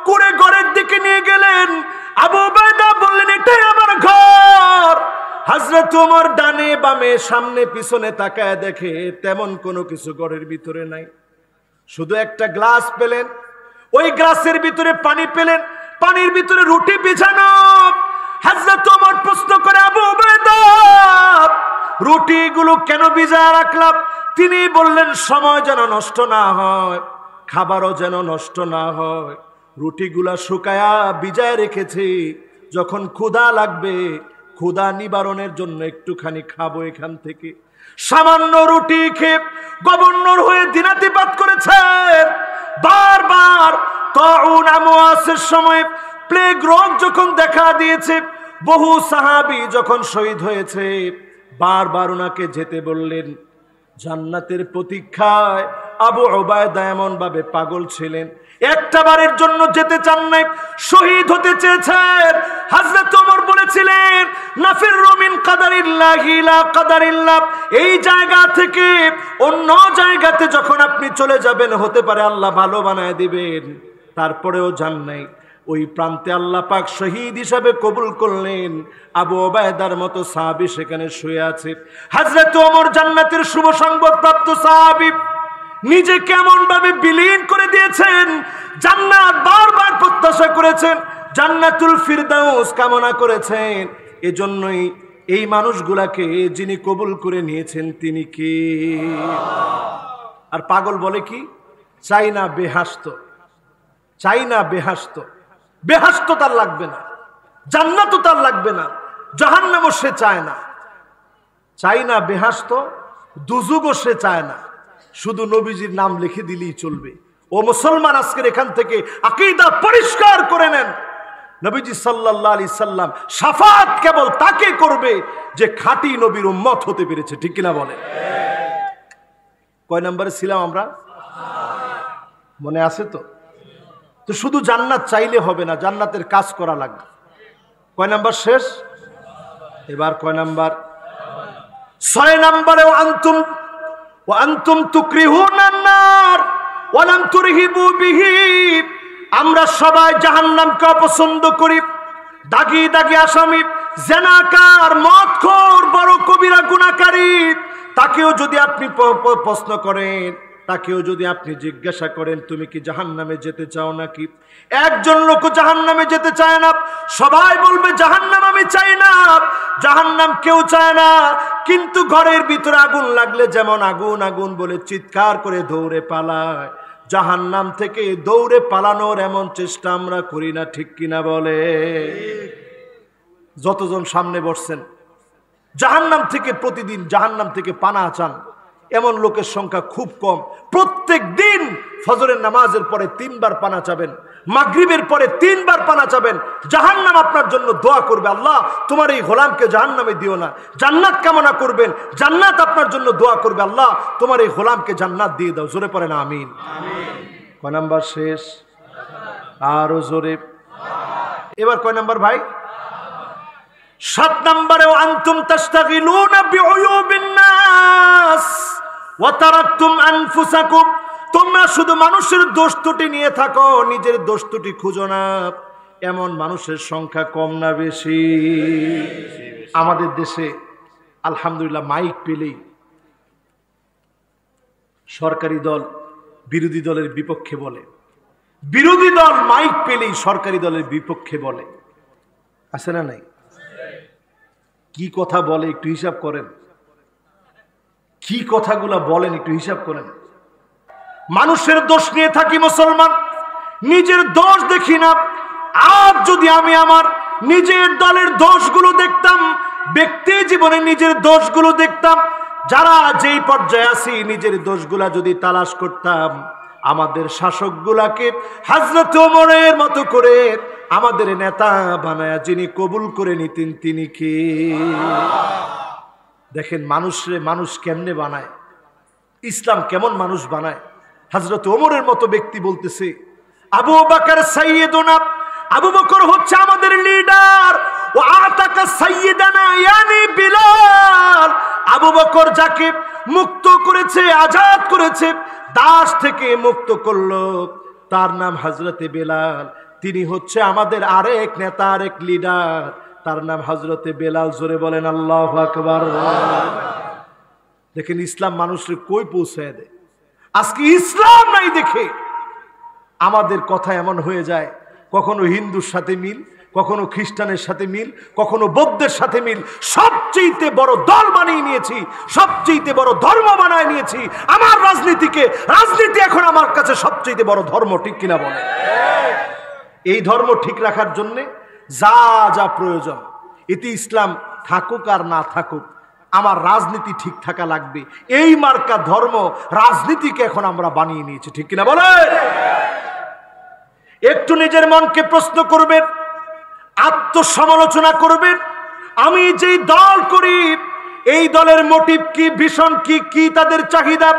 কুড়ে ঘরের দিকে নিয়ে গেলেন। আবু উবাইদা বললেন, এটাই আমার ঘর। হযরত ওমর ডানে বামে সামনে পিছনে তাকায় দেখে তেমন কোনো কিছু ঘরের ভিতরে নাই, শুধু একটা গ্লাস পেলেন। ওই গ্লাসের ভিতরে পানি পেলেন, পানির ভিতরে রুটি বিছানো। হযরত ওমর প্রশ্ন করে, আবু উবাইদা রুটিগুলো কেন ভিজায় রাখলাম? তিনি বললেন, সময় যেন নষ্ট না হয়, খাবারও যেন নষ্ট না হয়, রুটিগুলা শুকায়া ভিজায় রেখেছি, যখন ক্ষুধা লাগবে ক্ষুধা নিবারণের জন্য একটুখানি খাবো এখান থেকে। সামান্য রুটি খেয়ে গভর্নর হয়ে দিনাতিপাত করেছেন। বারবার তাউন আমওয়াসের সময় প্লেগ রোগ যখন দেখা দিয়েছে, বহু সাহাবী যখন শহীদ হয়েছে, বারবার ওনাকে যেতে বললেন। জান্নাতের প্রতীক্ষায় আবু উবাইদা এমন ভাবে পাগল ছিলেন, একটা বারের জন্য যেতে চান নাই, শহীদ হতে চেয়েছেন। হযরত ওমর বলেছিলেন, নাফিরু মিন কাদারিল্লাহি ইলা কাদারিল্লাহ, এই জায়গা থেকে অন্য জায়গাতে যখন আপনি চলে যাবেন, হতে পারে আল্লাহ ভালো বানায় দিবেন। তারপরেও যান নাই। ওই প্রান্তে আল্লাহ পাক শহীদ হিসাবে কবুল করলেন। আবু উবাইদার মতো সাহাবী সেখানে শুয়ে আছে। হযরত ওমর জান্নাতের শুভ সংবাদ প্রাপ্ত সাহাবী, নিজে কেমন ভাবে বিলীন করে দিয়েছেন, জান্নাত বারবার প্রত্যাশা করেছেন, জান্নাতুল ফিরদাউস কামনা করেছেন। এজন্যই এই মানুষগুলাকে যিনি কবুল করে নিয়েছেন তিনি কে? আর পাগল বলে কি, চাই না বেহাস্ত, চাই না বেহাস্ত। বেহাস্ত তার লাগবে না, জান্নাতও তার লাগবে না, জাহান্নামও সে চায় না। চাই না বেহেশত, দুজুকও সে চায় না, শুধু নবীজির নাম লিখে দিলেই চলবে। ও মুসলমান, আজকের এখান থেকে আকীদা পরিষ্কার করে নেন। নবীজি সাল্লাল্লাহু আলাইহি সাল্লাম শাফাত কেবল তাকে করবে যে খাঁটি নবীর উম্মত হতে পেরেছে, ঠিক কিনা বলে? কয় নম্বরে ছিলাম আমরা? মনে আছে তো? তো শুধু জান্নাত চাইলে হবে না, জান্নাতের কাজ করা লাগবে। কয় নাম্বার শেষ? এবার কয় নাম্বার? 6 নম্বরে ওয়া আনতুম তুকরিহুনান নার ওয়া লাম তুরহিবু বিহি। আমরা সবাই জাহান্নামকে অপছন্দ করি। দাগি দাগি আসামি, জেনাকার, মদখোর, বড় কবিরা গুনাহকারী, তাকেও যদি আপনি প্রশ্ন করেন, তাকেও যদি আপনি জিজ্ঞাসা করেন তুমি কি জাহান্নামে যেতে চাও নাকি, একজন লোক জাহান্নামে যেতে চায় না। সবাই বলবে জাহান্নাম আমি চাই না, জাহান্নাম কেউ চায় না। কিন্তু ঘরের ভিতরে আগুন লাগলে যেমন আগুন আগুন বলে চিৎকার করে দৌড়ে পালায়, জাহান্নাম থেকে দৌড়ে পালানোর এমন চেষ্টা আমরা করি না, ঠিক কিনা বলে? যতজন সামনে বসছেন জাহান্নাম থেকে প্রতিদিন জাহান্নাম থেকে পানাহ চান, এমন লোকের সংখ্যা খুব কম। প্রত্যেক দিন ফজরের নামাজের পরে 3 বার পানাহ চাবেন, মাগরিবের পরে 3 বার পানাহ চাবেন। জাহান্নাম আপনার জন্য দোয়া করবে, আল্লাহ তোমার এই গোলামকে জাহান্নামে দিও না। জান্নাত কামনা করবেন, জান্নাত আপনার জন্য দোয়া করবে, আল্লাহ তোমার এই গোলামকে জান্নাত দিয়ে দাও। জোরে পড়েন আমিন। কয় নাম্বার শেষ? আরো জোরে। এবার কয় নাম্বার ভাই? 7 নম্বরে আনতুম তাশতাগিলুনা বিউয়ুবিন নাস ওয়া তারাকতুম আনফুসাকুম। তোমরা শুধু মানুষের দোষ ত্রুটি নিয়ে থাকো, নিজের দোষ ত্রুটি খুঁজো না। এমন মানুষের সংখ্যা কম না বেশি? আমাদের দেশে আলহামদুলিল্লাহ মাইক পেলেই সরকারি দল বিরোধী দলের বিপক্ষে বলে, বিরোধী দল মাইক পেলেই সরকারি দলের বিপক্ষে বলে। আছে না নাই? কি কথা বলে একটু হিসাব করেন, কি কথাগুলা বলেন একটু হিসাব করেন। মানুষের দোষ নিয়ে থাকি মুসলমান, নিজের দোষ দেখি না। আজ যদি আমি আমার নিজের দলের দোষগুলো দেখতাম, ব্যক্তি জীবনে নিজের দোষগুলো দেখতাম, যারা যেই পর্যায়ে আছি নিজের দোষগুলা যদি তালাশ করতাম, আমাদের শাসকগুলাকে হযরত ওমরের মতো করে আমাদের নেতা বানায়া যিনি কবুল করে নিতেন তিনি কে? দেখেন মানুষরে মানুষ কেমনে বানায়, ইসলাম কেমন মানুষ বানায়। হযরত ওমরের মতো ব্যক্তি বলতেছে আবু বকর সাইয়্যিদুনা, আবু বকর হচ্ছে আমাদের লিডার। ও আতাকা সাইয়্যিদানা ইয়ানি বিলাল। আবু বকর যাকে মুক্ত করেছে, আজাদ করেছে, দাস থেকে মুক্ত করলো, তার নাম হযরতে বেলাল। তিনি হচ্ছে আমাদের আরেক নেতা, আরেক লিডার, তার নাম হযরতে বেলাল। জোরে বলেন আল্লাহু আকবার। দেখেন ইসলাম মানুষকে কই পৌঁছায় দেয়। আজকে ইসলাম নাই দেখে আমাদের কথা এমন হয়ে যায়, কখনো হিন্দুর সাথে মিল, কখনো খ্রিস্টানের সাথে মিল, কখনো বৌদ্ধের সাথে মিল। সবচেয়ে বড় দল বানিয়ে নিয়েছি, সবচেয়ে বড় ধর্ম বানায় নিয়েছি আমার রাজনীতিকে। রাজনীতি এখন আমার কাছে সবচেয়ে বড় ধর্ম, ঠিক কিনা বলে? এই ধর্ম ঠিক রাখার জন্য যা যা প্রয়োজন, এতে ইসলাম থাকুক আর না থাকুক, আমার রাজনীতি ঠিক থাকা লাগবে। এই মার্কা ধর্ম রাজনীতিকে এখন আমরা বানিয়ে নিয়েছি, ঠিক কিনা বলে? একটু নিজের মনকে প্রশ্ন করবেন, আত্মসমালোচনা করবেন। আমি যেই দল করি এই দলের মোটিভ কি, ভিশন কি, কি তাদের চাহিদা,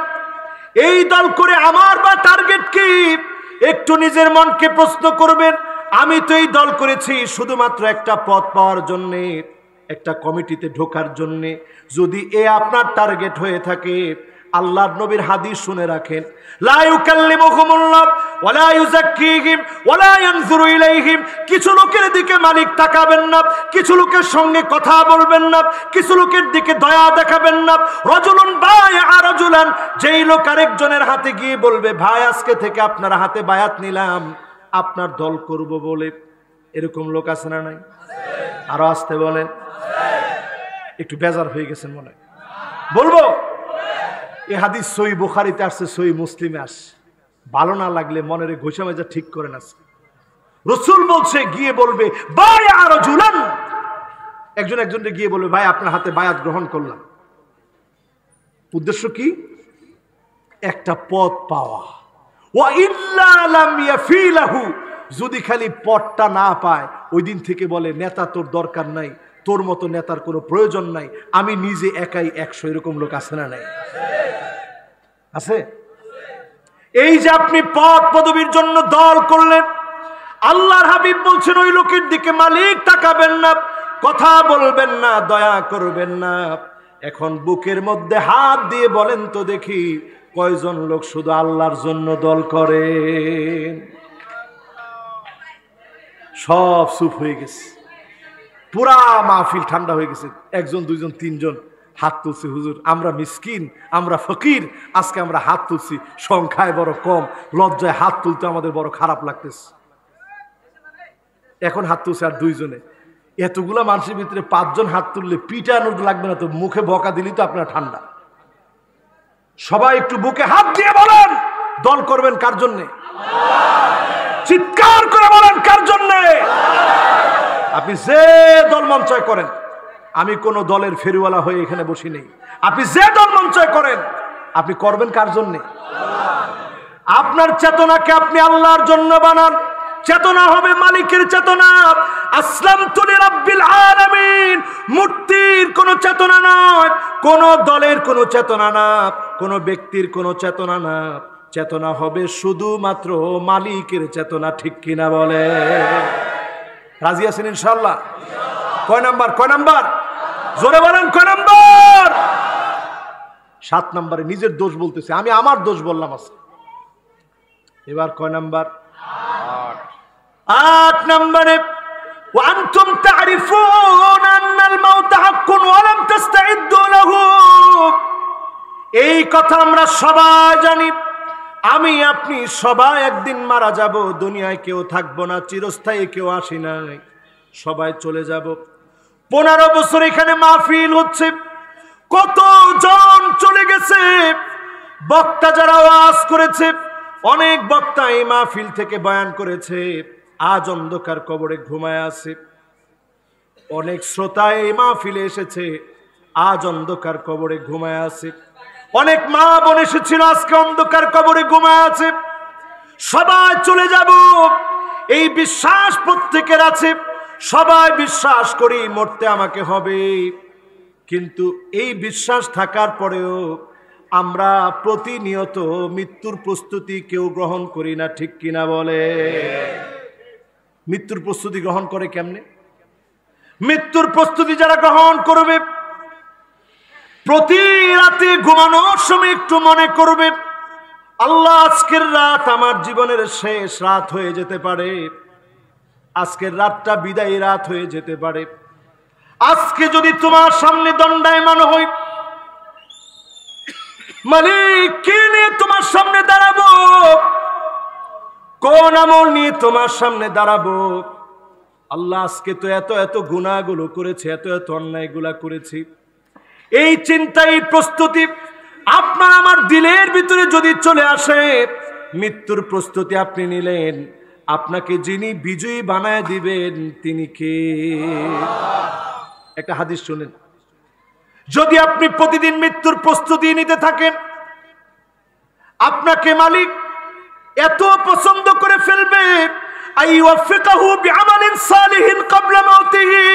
এই দল করে আমার বা টার্গেট কি? একটু নিজের মনকে প্রশ্ন করবেন। আমি তো এই দল করেছি শুধুমাত্র একটা পদ পাওয়ার জন্যে, একটা কমিটিতে ঢোকার জন্যে। যদি এ আপনার টার্গেট হয়ে থাকে, আল্লাহর নবীর হাদিস শুনে রাখেন, লা ইউকাল্লিমুহুমুল্লাহ ওয়া লা ইউযাক্কিহিম ওয়া লা ইয়ানজুরু ইলাইহিম। কিছু লোকের দিকে মালিক তাকাবেন না, কিছু লোকের সঙ্গে কথা বলবেন না, কিছু লোকের দিকে দয়া দেখাবেন না। রাজুলুন বায়আ রাজুলান, যেই লোক আরেকজনের হাতে গিয়ে বলবে ভাই আজকে থেকে আপনার হাতে বায়াত নিলাম আপনার দল করব বলে, এরকম লোক আছে না নাই? আরো আসতে বলেন। একটু বেজার হয়ে গেছেন মনে বলবো? এই হাদিস সহিহ বুখারীতে আসছে, সহিহ মুসলিমে আসছে। ভালো না লাগলে মনের ঘষা মেজা ঠিক করেন। আছে রাসূল বলছে গিয়ে বলবে বায়া রাজুলান, একজন একজনকে গিয়ে বলবে ভাই আপনার হাতে বায়াত গ্রহণ করলাম। উদ্দেশ্য কি? একটা পদ পাওয়া। ওয়া ইল্লা লাম ইয়াফিলাহু, যদি খালি পদটা না পায় ওই দিন থেকে বলে নেতা তোর দরকার নাই, তোর মতো নেতার কোনো প্রয়োজন নাই, আমি নিজে একাই 100। এরকম লোক আছে না নাই? আছে। এই যে আপনি পদ পদবীর জন্য দল করলেন, আল্লাহর হাবিব বলছেন ওই লোকের দিকে মালিক তাকাবেন না, কথা বলবেন না, দয়া করবেন না। এখন বুকের মধ্যে হাত দিয়ে বলেন তো দেখি কয়জন লোক শুধু আল্লাহর জন্য দল করে? সব চুপ হয়ে গেছে, পুরা মাহফিল ঠান্ডা হয়ে গেছে। একজন দুইজন তিনজন হাত তুলছে, হুজুর আমরা মিসকিন, আমরা ফকির, আজকে আমরা হাত তুলছি, সংখ্যায় বড় কম, লজ্জায় হাত তুলতে আমাদের বড় খারাপ লাগতেছে। এখন হাত তুলছে আর দুইজনে। এতগুলা মানুষের ভিতরে 5 জন হাত তুললে পিটানো লাগবে না তো? মুখে বকা দিলি তো আপনার ঠান্ডা। সবাই একটু বুকে হাত দিয়ে বলেন দল করবেন কার জন্যে? চিৎকার করে বলেন কার জন্যে? আপনি যে দল মঞ্চয় করেন, আমি কোন দলের ফেরিওয়ালা হয়ে এখানে বসি নেই। আপনি যে দল মঞ্চয় করেন আপনি করবেন কার জন্যে? আপনার চেতনাকে আপনি আল্লাহর জন্য বানান। চেতনা হবে মালিকের চেতনা। আসলামতু লিরাব্বিল আলামিন, মূর্তির কোনো চেতনা নয়, কোন দলের কোনো চেতনা না, কোন ব্যক্তির কোনো চেতনা না। চেতনা হবে শুধুমাত্র মালিকের চেতনা। ঠিক কিনা বলে? রাজি আছেন ইনশাআল্লাহ? কয় নাম্বার? কয় নাম্বার? জোরে বলেন কয় নাম্বার? 7 নম্বরে নিজের দোষ বলতেছে, আমি আমার দোষ বললাম আজকে। এবার কয় নাম্বার? 8 নম্বরে وأنتم تعرفون أن الموت حق ولم تستعدوا له। এই কথা আমরা সবাই জানি, আমি আপনি সবাই একদিন মারা যাব, দুনিয়ায় কেউ থাকবো না, চিরস্থায়ী কেউ আসি নাই, সবাই চলে যাব। 15 বছর এখানে মাহফিল হচ্ছে, কতজন চলে গেছে। বক্তা যারা ওয়াজ করেছে, অনেক বক্তা এই মাহফিল থেকে বয়ান করেছে, আজ অন্ধকার কবরে ঘুমায় আছে। অনেক শ্রোতা এই মাহফিলে এসেছে, আজ অন্ধকার কবরে ঘুমায় আছে। অনেক মা বোন এসেছিল, আজকে অন্ধকার কবরে ঘুমায় আছে। সবাই চলে যাব, এই বিশ্বাস প্রত্যেকের আছে। সবাই বিশ্বাস করি মরতে আমাকে হবে, কিন্তু এই বিশ্বাস থাকার পরেও আমরা প্রতিনিয়ত মৃত্যুর প্রস্তুতি কেউ গ্রহণ করি না। ঠিক কিনা বলে? মৃত্যুর প্রস্তুতি গ্রহণ করে কেমনে? মৃত্যুর প্রস্তুতি যারা গ্রহণ করবে, প্রতি রাতে ঘুমানোর সময় একটু মনে করবে আল্লাহ আজকের রাত আমার জীবনের শেষ রাত হয়ে যেতে পারে, আজকের রাতটা বিদায়ী রাত হয়ে যেতে পারে। আজকে যদি তোমার সামনে দণ্ডায়মান হই, মালিক কে নিয়ে তোমার সামনে দাঁড়াবো, কোন আমল নিয়ে তোমার সামনে দাঁড়াবো? আল্লাহ আজকে তো এত এত গুনাহগুলো করেছে, এত এত অন্যায়গুলা করেছি। এই চিন্তা, এই প্রস্তুতি আপনার আমার দিলের ভিতরে যদি চলে আসে, মৃত্যুর প্রস্তুতি আপনি নিলেন, আপনাকে যিনি বিজয়ী বানায় দিবেন তিনি কে? একটা হাদিস শুনেন, যদি আপনি প্রতিদিন মৃত্যুর প্রস্তুতি নিতে থাকেন, আপনাকে মালিক এত পছন্দ করে ফেলবে, আইওয়াফিকাহু বিআমালিন সালিহিন ক্বাবলা মাউতিহি,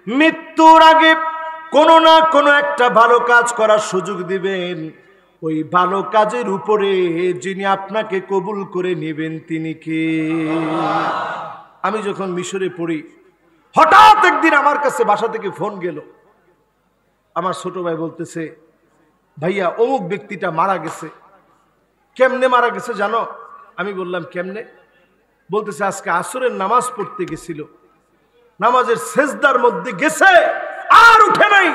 মৃত্যুর আগে কোনো না কোনো একটা ভালো কাজ করার সুযোগ দিবেন। ওই ভালো কাজের উপরে যিনি আপনাকে কবুল করে নেবেন তিনি কে? আমি যখন মিশরে পড়ি, হঠাৎ একদিন আমার কাছে বাসা থেকে ফোন গেল। আমার ছোট ভাই বলতেছে, ভাইয়া অমুক ব্যক্তিটা মারা গেছে। কেমনে মারা গেছে জানো? আমি বললাম কেমনে? বলতেছে আজকে আসরের নামাজ পড়তে গেছিল, নামাজের সেজদার মধ্যে গেছে আর উঠে নাই,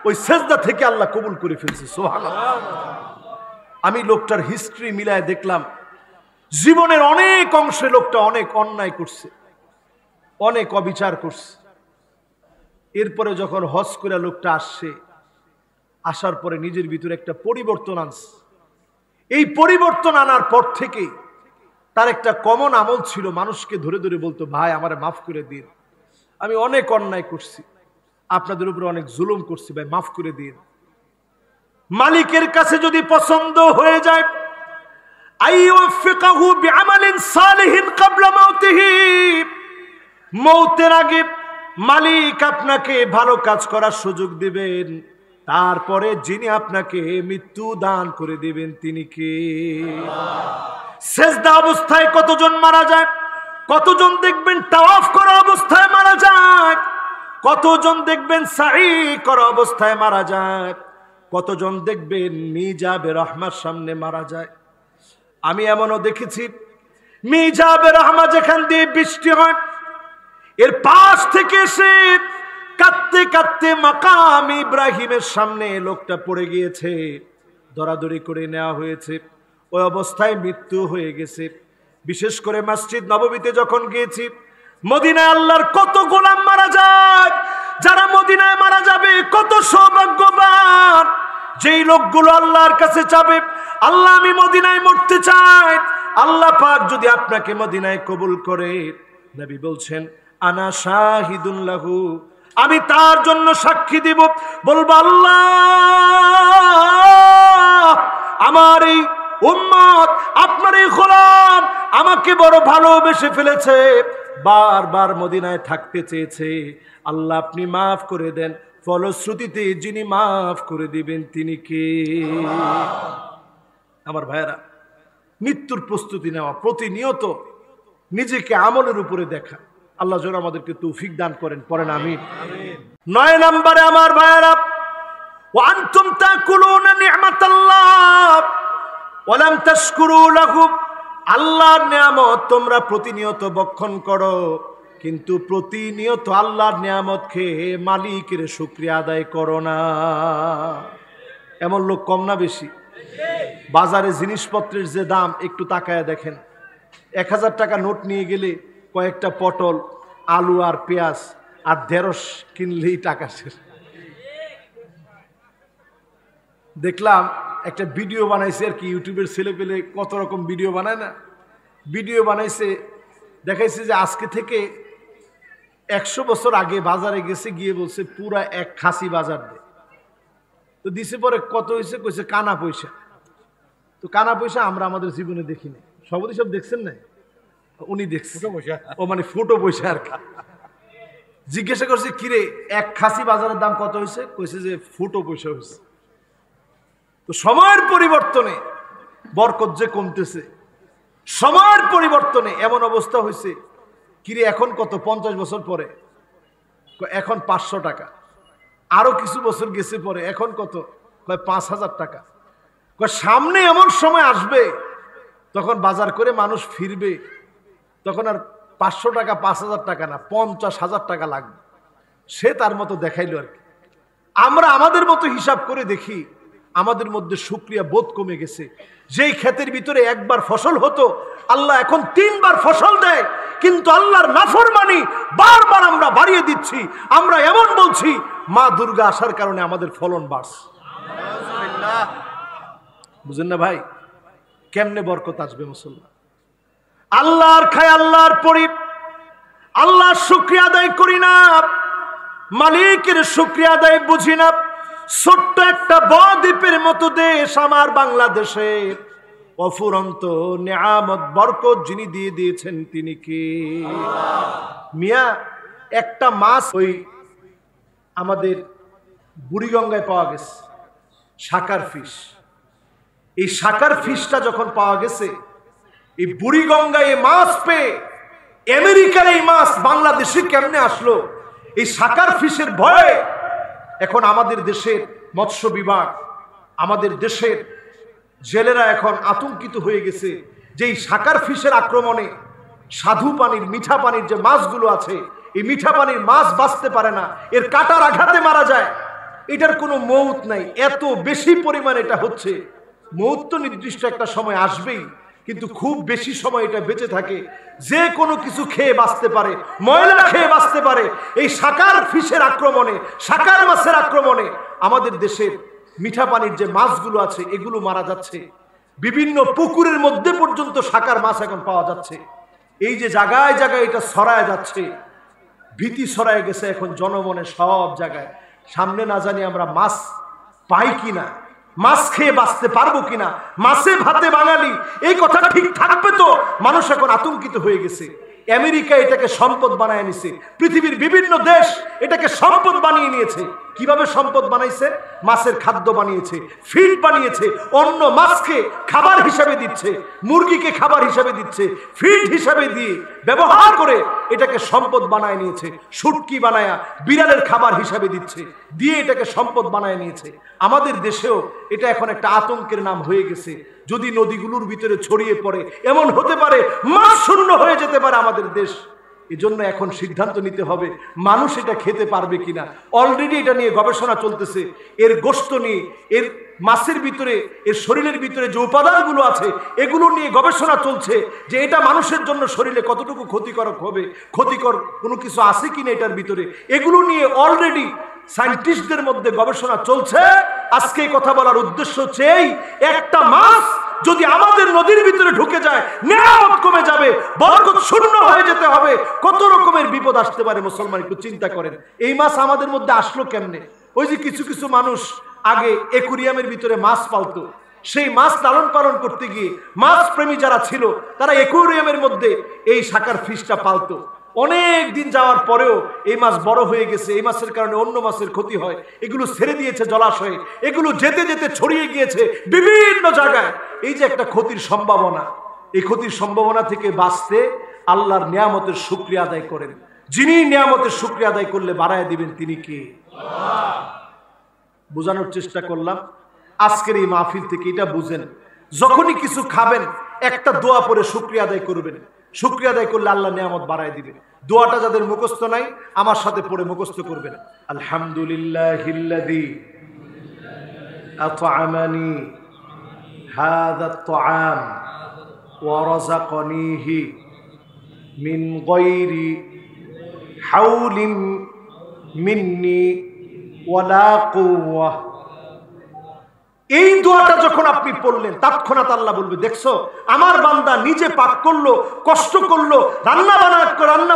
ওই সেজদা থেকে আল্লাহ কবুল করে ফেলছে। সুবহানাল্লাহ। আমি লোকটার হিস্ট্রি মিলায় দেখলাম, জীবনের অনেক অংশে লোকটা অনেক অন্যায় করছে, অনেক অবিচার করছে। এরপরে যখন হজ করে লোকটা আসছে, আসার পরে নিজের ভিতরে একটা পরিবর্তন আনছে। এই পরিবর্তন আনার পর থেকে তার একটা কমন আমল ছিল, মানুষকে ধরে ধরে বলতো, ভাই আমারে মাফ করে দিন, আমি অনেক অন্যায় করছি, আপনাদের উপরে অনেক জুলুম করছি, ভাই মাফ করে দিন। মালিকের কাছে যদি পছন্দ হয়ে যায়, আইয়ুফিকাহু বিআমালিন সালিহিন ক্বাবলা মাউতিহি, মৌতের আগে মালিক আপনাকে ভালো কাজ করার সুযোগ দিবেন, তারপরে যিনি আপনাকে মৃত্যু দান করে দিবেন তিনি কে? সেজদা অবস্থায় কতজন মারা যায়, কতজন দেখবেন তাওয়াফ করা অবস্থায় মারা যায়, কতজন দেখবেন সাঈ করা অবস্থায় মারা যায়, কতজন দেখবেন মিজাবে রহমার সামনে মারা যায়। আমি এমনও দেখেছি, মিজাবে রহমা যেখান দিয়ে বৃষ্টি হয়, এর পাশ থেকে এসে কাঁদতে কাঁদতে মাকাম ইব্রাহিমের সামনে লোকটা পড়ে গিয়েছে, দরাদরি করে নেওয়া হয়েছে, ওই অবস্থায় মৃত্যু হয়ে গেছে। বিশেষ করে মসজিদ নববীতে যখন গিয়েছি, মদিনায় আল্লাহর কত গোলাম মারা যায়, যারা মদিনায় মারা যাবে কত সৌভাগ্যবান, যেই লোকগুলো আল্লাহর কাছে চাবে, আল্লাহ আমি মদিনায় মরতে চাই, আল্লাহ পাক যদি আপনাকে মদিনায় কবুল করে, নবী বলছেন আনা শাহিদুন লাহু, আমি তার জন্য সাক্ষী দিব, বলবো আল্লাহ আমার এই উম্মত, আপনার এই গোলাম আমাকে বড় ভালোবেসে ফেলেছে, বারবার মদিনায় থাকতে চেয়েছে, আল্লাহ আপনি মাফ করে দেন। ফলশ্রুতিতে যিনি মাফ করে দিবেন তিনি কে? আমার ভাইয়েরা, মৃত্যুর প্রস্তুতি নেওয়া, প্রতিনিয়ত নিজেকে আমলের উপরে দেখা, আল্লাহ যেন আমাদেরকে তৌফিক দান করেন, পড়েন আমিন। 9 নম্বরে আমার ভাইয়েরা, ওয়া আনতুম তাকুলুনা নি'মাতাল্লাহ ওয়া লাম তাশকুরু লাহু, আল্লাহর নিয়ামত তোমরা প্রতিনিয়ত ভক্ষণ করো, কিন্তু প্রতিনিয়ত আল্লাহর নিয়ামত খেয়ে মালিকের শুকরিয়া আদায় করো না। এমন লোক কম না বেশি? বাজারে জিনিসপত্রের যে দাম একটু তাকায় দেখেন, 1000 টাকা নোট নিয়ে গেলে কয়েকটা পটল, আলু আর পেঁয়াজ আর ঢেঁড়স কিনলেই টাকা শেষ। দেখলাম একটা ভিডিও বানাইছে আর কি, ইউটিউবের ছেলে পেলে কত রকম ভিডিও বানায় না, ভিডিও বানাইছে, দেখাইছে যে আজকে থেকে 100 বছর আগে বাজারে গেছে, গিয়ে বলছে পুরা এক খাসি বাজার দে, তো দিছে, পরে কত হয়েছে, কইছে কানা পয়সা। তো কানা পয়সা আমরা আমাদের জীবনে দেখিনি, সবই সব দেখছেন না, উনি দেখছে ও মানে ফুটো পয়সা আর কি। জিজ্ঞাসা করছে কিরে এক খাসি বাজারের দাম কত হয়েছে, কইছে যে ফুটো পয়সা হয়েছে। তো সময়ের পরিবর্তনে বরকত যে কমতেছে, সময়ের পরিবর্তনে এমন অবস্থা হয়েছে, কিরে এখন কত, 50 বছর পরে এখন 500 টাকা, আরো কিছু বছর গেছে পরে এখন কত, 5000 টাকা। সামনে এমন সময় আসবে তখন বাজার করে মানুষ ফিরবে, তখন আর 500 টাকা 5000 টাকা না, 50,000 টাকা লাগবে। সে তার মতো দেখাইলো আর কি। আমরা আমাদের মতো হিসাব করে দেখি, আমাদের মধ্যে শুকরিয়া বোধ কমে গেছে। যেই ক্ষেতের ভিতরে একবার ফসল হতো, আল্লাহ এখন 3 বার ফসল দেয়, কিন্তু আল্লাহর নাফরমানি বারবার আমরা বাড়িয়ে দিচ্ছি। আমরা এমন বলছি মা দুর্গা আসার কারণে আমাদের ফলন বাড়ছে। বুঝেন না ভাই, কেমনে বরকত আসবে মুসলমান? আল্লাহর খায়, আল্লাহর পড়ি, আল্লাহর শুকরিয়া আদায় করি না, মালিকের শুকরিয়া আদায় বুঝি না। ছোট্ট একটা বদ্বীপের মতো দেশ আমার বাংলাদেশে, অফুরন্ত নিয়ামত বরকত যিনি দিয়ে দিয়েছেন তিনি কে? মিয়া একটা মাছ ওই আমাদের বুড়িগঙ্গায় পাওয়া গেছে, শাকার ফিশ। এই শাকার ফিশটা যখন পাওয়া গেছে, এই বুড়িগঙ্গায় এই মাছ পেয়ে আমেরিকার এই মাছ বাংলাদেশে কেমনে আসলো, এই শাকার ফিশের ভয়ে এখন আমাদের দেশের মৎস্য বিভাগ, আমাদের দেশের জেলেরা এখন আতঙ্কিত হয়ে গেছে যে এই শাকার ফিশের আক্রমণে স্বাদু পানির, মিঠা পানির যে মাছগুলো আছে, এই মিঠা পানির মাছ বাঁচতে পারে না, এর কাঁটার আঘাতে মারা যায়। এটার কোনো মৌত নাই, এত বেশি পরিমাণ এটা হচ্ছে। মৌত তো নির্দিষ্ট একটা সময় আসবেই, কিন্তু খুব বেশি সময় এটা বেঁচে থাকে। যে কোনো কিছু খেয়ে বাঁচতে পারে, ময়লা খেয়ে বাঁচতে পারে। এই শাকার ফিশের আক্রমণে, শাকার মাছের আক্রমণে আমাদের দেশের মিঠা পানির যে মাছগুলো আছে এগুলো মারা যাচ্ছে। বিভিন্ন পুকুরের মধ্যে পর্যন্ত শাকার মাছ এখন পাওয়া যাচ্ছে। এই যে জায়গায় জায়গায় এটা ছড়ায় যাচ্ছে, ভীতি ছড়ায় গেছে এখন জনমনে সব জায়গায়। সামনে না জানি আমরা মাছ পাই কিনা, মাছ খেয়ে বাঁচতে পারবো কিনা, মাছে ভাতে বাঙালি এই কথা ঠিক থাকবে তো? মানুষ এখন আতঙ্কিত হয়ে গেছে। আমেরিকা এটাকে সম্পদ বানায় নিছে, পৃথিবীর বিভিন্ন দেশ এটাকে সম্পদ বানিয়ে নিয়েছে। কিভাবে সম্পদ বানাইছে? মাছের খাদ্য বানিয়েছে, ফিড বানিয়েছে, অন্য মাছকে খাবার হিসাবে দিচ্ছে, মুরগিকে খাবার হিসাবে দিচ্ছে, ফিড হিসাবে দিয়ে ব্যবহার করে এটাকে সম্পদ বানায় নিয়েছে। শুটকি বানায়া বিড়ালের খাবার হিসাবে দিচ্ছে, দিয়ে এটাকে সম্পদ বানায় নিয়েছে। আমাদের দেশেও এটা এখন একটা আতঙ্কের নাম হয়ে গেছে। যদি নদীগুলোর ভিতরে ছড়িয়ে পড়ে এমন হতে পারে মাছ শূন্য হয়ে যেতে পারে আমাদের দেশ। এজন্য এখন সিদ্ধান্ত নিতে হবে মানুষ এটা খেতে পারবে কিনা। অলরেডি এটা নিয়ে গবেষণা চলতেছে, এর গোশত নিয়ে, এর মাছের ভিতরে, এর শরীরের ভিতরে যে উপাদানগুলো আছে এগুলো নিয়ে গবেষণা চলছে যে এটা মানুষের জন্য শরীরে কতটুকু ক্ষতিকারক হবে, ক্ষতিকর কোনো কিছু আছে কিনা এটার ভিতরে, এগুলো নিয়ে অলরেডি সায়েন্টিস্টদের মধ্যে গবেষণা চলছে। আজকে কথা বলার উদ্দেশ্য হচ্ছে একটা মাছ যদি আমাদের নদীর ভিতরে ঢুকে যায় নিয়ামত কমে যাবে, বরকত শূন্য হয়ে যেতে হবে। কত রকমের বিপদ আসতে পারে মুসলমান একটু চিন্তা করেন। এই মাছ আমাদের মধ্যে আসলো কেমনে? ওই যে কিছু কিছু মানুষ আগে অ্যাকুরিয়ামের ভিতরে মাছ পালতো, সেই মাছ লালন পালন করতে গিয়ে মাছ প্রেমী যারা ছিল তারা অ্যাকুরিয়ামের মধ্যে এই শাকার ফিশটা পালতো। অনেক দিন যাওয়ার পরেও এই মাছ বড় হয়ে গেছে, এই মাছের কারণে অন্য মাছের ক্ষতি হয়, এগুলো ছেড়ে দিয়েছে জলাশয়ে, এগুলো যেতে যেতে ছড়িয়ে গিয়েছে বিভিন্ন জায়গায়। এই যে একটা ক্ষতির সম্ভাবনা, এই ক্ষতির সম্ভাবনা থেকে বাঁচতে আল্লাহর নিয়ামতের শুকরিয়া আদায় করেন। যিনি নিয়ামতের শুকরিয়া আদায় করলে বাড়ায় দিবেন তিনি কে? বোঝানোর চেষ্টা করলাম আজকের এই মাহফিল থেকে। এটা বুঝেন, যখনই কিছু খাবেন একটা দোয়া পরে শুকরিয়া আদায় করবেন। শুকরিয়া আদায় করলে আল্লাহ নিয়ামত বাড়ায় দিবে। দোয়াটা যাদের মুখস্থ নাই আমার সাথে পড়ে মুখস্থ করবেন। আলহামদুলিল্লাহিল্লাযী আত'আমানি হাযা আত-তা'আম ওয়া রাযাকানিহি মিন গায়রি হাওলিন মিন্নি ওয়ালা কুওয়া। এই দোয়াটা যখন আপনি পড়লেন তৎক্ষণাৎ আল্লাহ বলবে, দেখছো আমার বান্দা নিজে পাক করলো, কষ্ট করলো, রান্না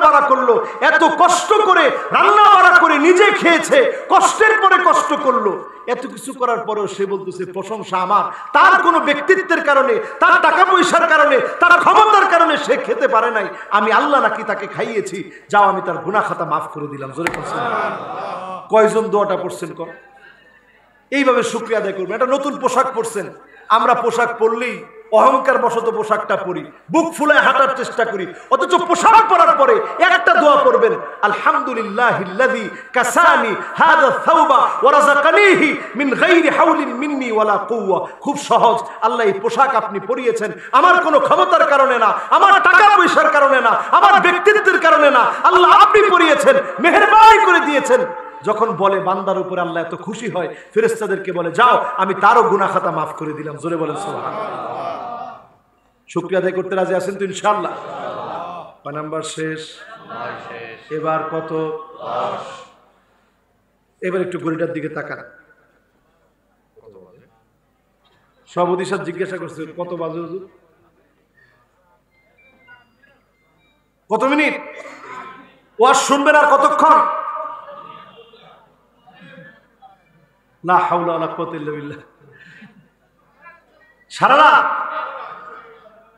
বাড়া করলো, এত কষ্ট করে রান্না বাড়া করে নিজে খেয়েছে, কষ্টের পরে কষ্ট করলো, এত কিছু করার পরেও সে বলতেছে প্রশংসা আমার। তার কোনো ব্যক্তিত্বের কারণে, তার টাকা পয়সার কারণে, তার ক্ষমতার কারণে সে খেতে পারে নাই, আমি আল্লাহ নাকি তাকে খাইয়েছি, যাও আমি তার গুনাহ খাতা মাফ করে দিলাম। জোরে বলছেন কয়জন দোয়াটা পড়ছেন? কর এইভাবে শুকরিয়া আদায় করবেন। একটা নতুন পোশাক পরছেন, আমরা পোশাক পরলেই অহংকার বশত পোশাকটা পরি, বুক ফুলায় হাঁটার চেষ্টা করি, অথচ পোশাক পরার পরে একটা দোয়া পড়বেন, আলহামদুলিল্লাহিল্লাযী কাসানি হাযা থাওবা ওয়া রাযাকানিহি মিন গায়রি হাওলিন মিন্নি ওয়ালা কুওয়া। খুব সহজ, আল্লাহ এই পোশাক আপনি পরিয়েছেন আমার কোনো ক্ষমতার কারণে না, আমার টাকা পয়সার কারণে না, আমার ব্যক্তিত্বের কারণে না, আল্লাহ আপনি পরিয়েছেন, মেহেরবানি করে দিয়েছেন। যখন বলে বান্দার উপরে আল্লাহ এত খুশি হয়, ফেরেশতাদেরকে বলে যাও আমি তারও গুনাহ খাতা মাফ করে দিলাম। জোরে বলেন সুবহানাল্লাহ। শুকরিয়া আদায় করতে রাজি আছেন তো ইনশাআল্লাহ? কয় নাম্বার শেষ? এবার কত? 10। এবার একটু ঘড়িটার দিকে তাকান। সভাপতি সাহেব জিজ্ঞাসা করছে কত বাজে হুজুর? কত মিনিট ওয়াজ শুনবেন আর কতক্ষণ? লা হাওলা ওয়ালা কুওয়াতা ইল্লা বিল্লাহ। সারা রাত?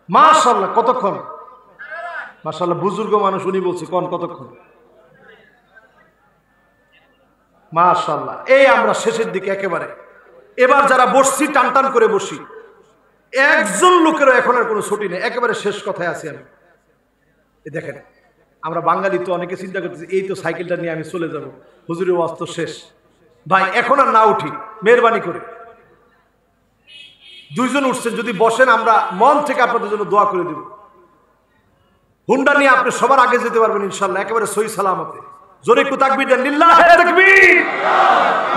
মাশাআল্লাহ। কতক্ষণ? মাশাআল্লাহ, বুজুর্গ মানুষ উনি বলছে কোন কতক্ষণ? মাশাআল্লাহ। এই আমরা শেষের দিকে একেবারে, এবার যারা বসছি টান টান করে বসি, একজন লোকেরও এখন আর কোনো ছুটি নেই, একেবারে শেষ কথায় আছি আমি। দেখেন আমরা বাঙালি তো অনেকে চিন্তা করতেছি এই তো সাইকেলটা নিয়ে আমি চলে যাব, হুজুরের ওয়াজ তো শেষ। ভাই এখন আর না উঠি, মেহরবানি করে। দুইজন উঠছেন, যদি বসেন আমরা মন থেকে আপনাদের জন্য দোয়া করে দেব। হুন্ডা নিয়ে আপনি সবার আগে যেতে পারবেন ইনশাআল্লাহ, একেবারে সহি সালামতে। জোরে একটু তাকবীর দেন, লিল্লাহি তাকবীর,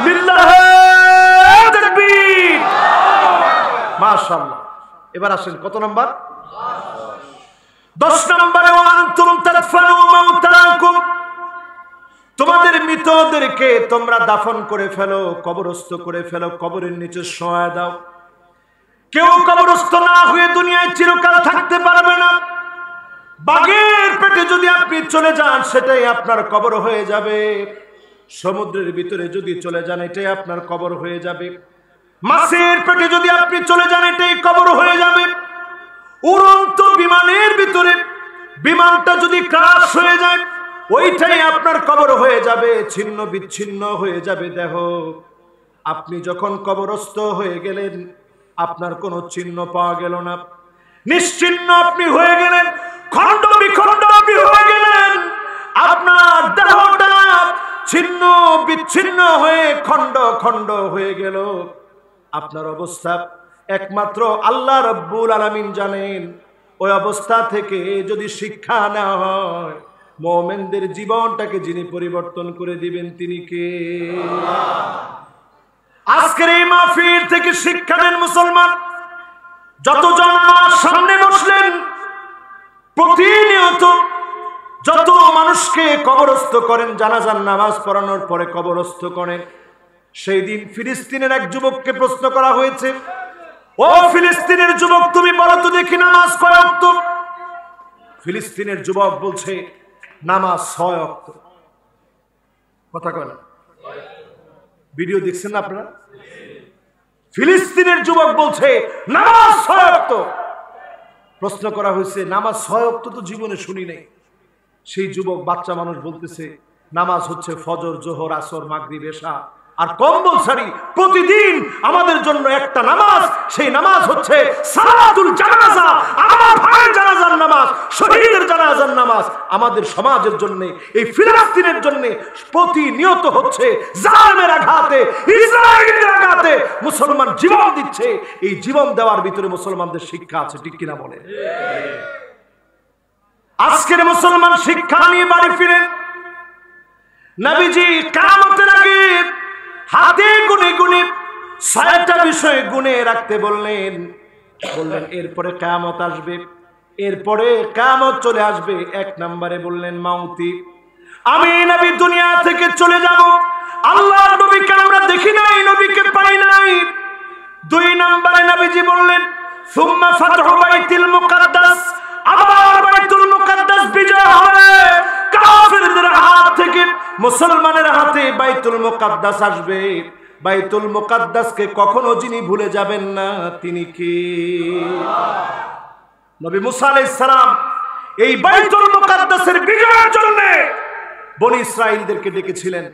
লিল্লাহি তাকবীর। মাশাআল্লাহ। এবার আসেন কত নাম্বার? 10 নম্বরে ওয়া আনতুম তাদফানু মাউতাকুম, তোমাদের মৃতদেরকে তোমরা দাফন করে ফেলো, কবরস্থ করে ফেলো, কবরের নিচে শোয়া দাও। কেউ কবরস্থ না হয়ে দুনিয়ায় চিরকাল থাকতে পারবে না। বাঘের পেটে যদি আপনি চলে যান সেটাই আপনার কবর হয়ে যাবে। সমুদ্রের ভিতরে যদি চলে যান এটাই আপনার কবর হয়ে যাবে। মাছের পেটে যদি আপনি চলে যান এটাই কবর হয়ে যাবে। উড়ন্ত বিমানের ভিতরে বিমানটা যদি ক্রাশ হয়ে যায় ওইটাই আপনার কবর হয়ে যাবে, ছিন্ন বিচ্ছিন্ন হয়ে যাবে দেহ। আপনি যখন কবরস্থ হয়ে গেলেন আপনার কোনো চিহ্ন পাওয়া গেল না, নিশ্চিহ্ন আপনি হয়ে গেলেন, খণ্ড বিখণ্ড আপনি হয়ে গেলেন। আপনার দেহটা ছিন্ন বিচ্ছিন্ন হয়ে খণ্ড খণ্ড হয়ে গেল। আপনার অবস্থা একমাত্র আল্লাহ রাব্বুল আলামিন জানেন। ওই অবস্থা থেকে যদি শিক্ষা নেওয়া হয়, মুমিনদের জীবনটাকে যিনি পরিবর্তন করে দিবেন তিনি কে? আজকের এই মাহফিল থেকে শিক্ষা নেন মুসলমান। যতজন আমার সামনে বসলেন, প্রতিনিয়ত যত মানুষকে কবরস্থ করেন, জানাজার নামাজ পড়ানোর পরে কবরস্থ করেন। সেই দিন ফিলিস্তিনের এক যুবককে প্রশ্ন করা হয়েছে, ও ফিলিস্তিনের যুবক তুমি বলো তো দেখি নামাজ কয় ওয়াক্ত? ফিলিস্তিনের যুবক বলছে নামাজ 6 ওয়াক্ত। কথা কয় না? ভিডিও দেখছেন না আপনারা? ফিলিস্তিনের যুবক বলছে নামাজ 6 ওয়াক্ত। প্রশ্ন করা হয়েছে নামাজ 6 ওয়াক্ত তো জীবনে শুনি নাই। সেই যুবক বাচ্চা মানুষ বলতেছে নামাজ হচ্ছে ফজর, জোহর, আসর, মাগরিব, এশা আর কম্পালসারি প্রতিদিন আমাদের জন্য একটা নামাজ। সেই নামাজ হচ্ছে সালাতুল জানাজা, আমার ভাইয়ের জানাজার নামাজ, শহীদের জানাজার নামাজ। আমাদের সমাজের জন্য, এই ফিলিস্তিনের জন্য প্রতিনিয়ত হচ্ছে জালেমের আঘাতে, ইসরায়েলের আঘাতে মুসলমান জীবন দিচ্ছে। এই জীবন দেওয়ার ভিতরে মুসলমানদের শিক্ষা আছে, ঠিক কিনা বলে? আজকের মুসলমান শিক্ষা নিয়ে বাড়ি ফিরেন। নবীজি কিয়ামতের আগে হাতে গুনে গুনে 6টা বিষয় গুনে রাখতে বললেন। এরপরে কিয়ামত আসবে, এরপরে কিয়ামত চলে আসবে। 1 নম্বরে বললেন মাউতি, আমি নবী দুনিয়া থেকে চলে যাব, আল্লাহর নবীকে আমরা দেখি নাই, নবীকে পাই নাই। 2 নম্বরে নবীজি বললেন সুম্মা ফাতহু বাইতুল মুকাদ্দাস, আবার বাইতুল মুকাদ্দাস বিজয় হবে, কাফেরদের হাত থেকে মুসলমানের হাতে বাইতুল মুকাদ্দাস আসবে। বাইতুল মুকাদ্দাসকে কখনো যিনি ভুলে যাবেন না তিনি কে? নবী মুসা আলাইহিস সালাম এই বাইতুল মুকাদ্দাসের বিজয়ের জন্য বনি ইসরাঈলদেরকে ডেকেছিলেন,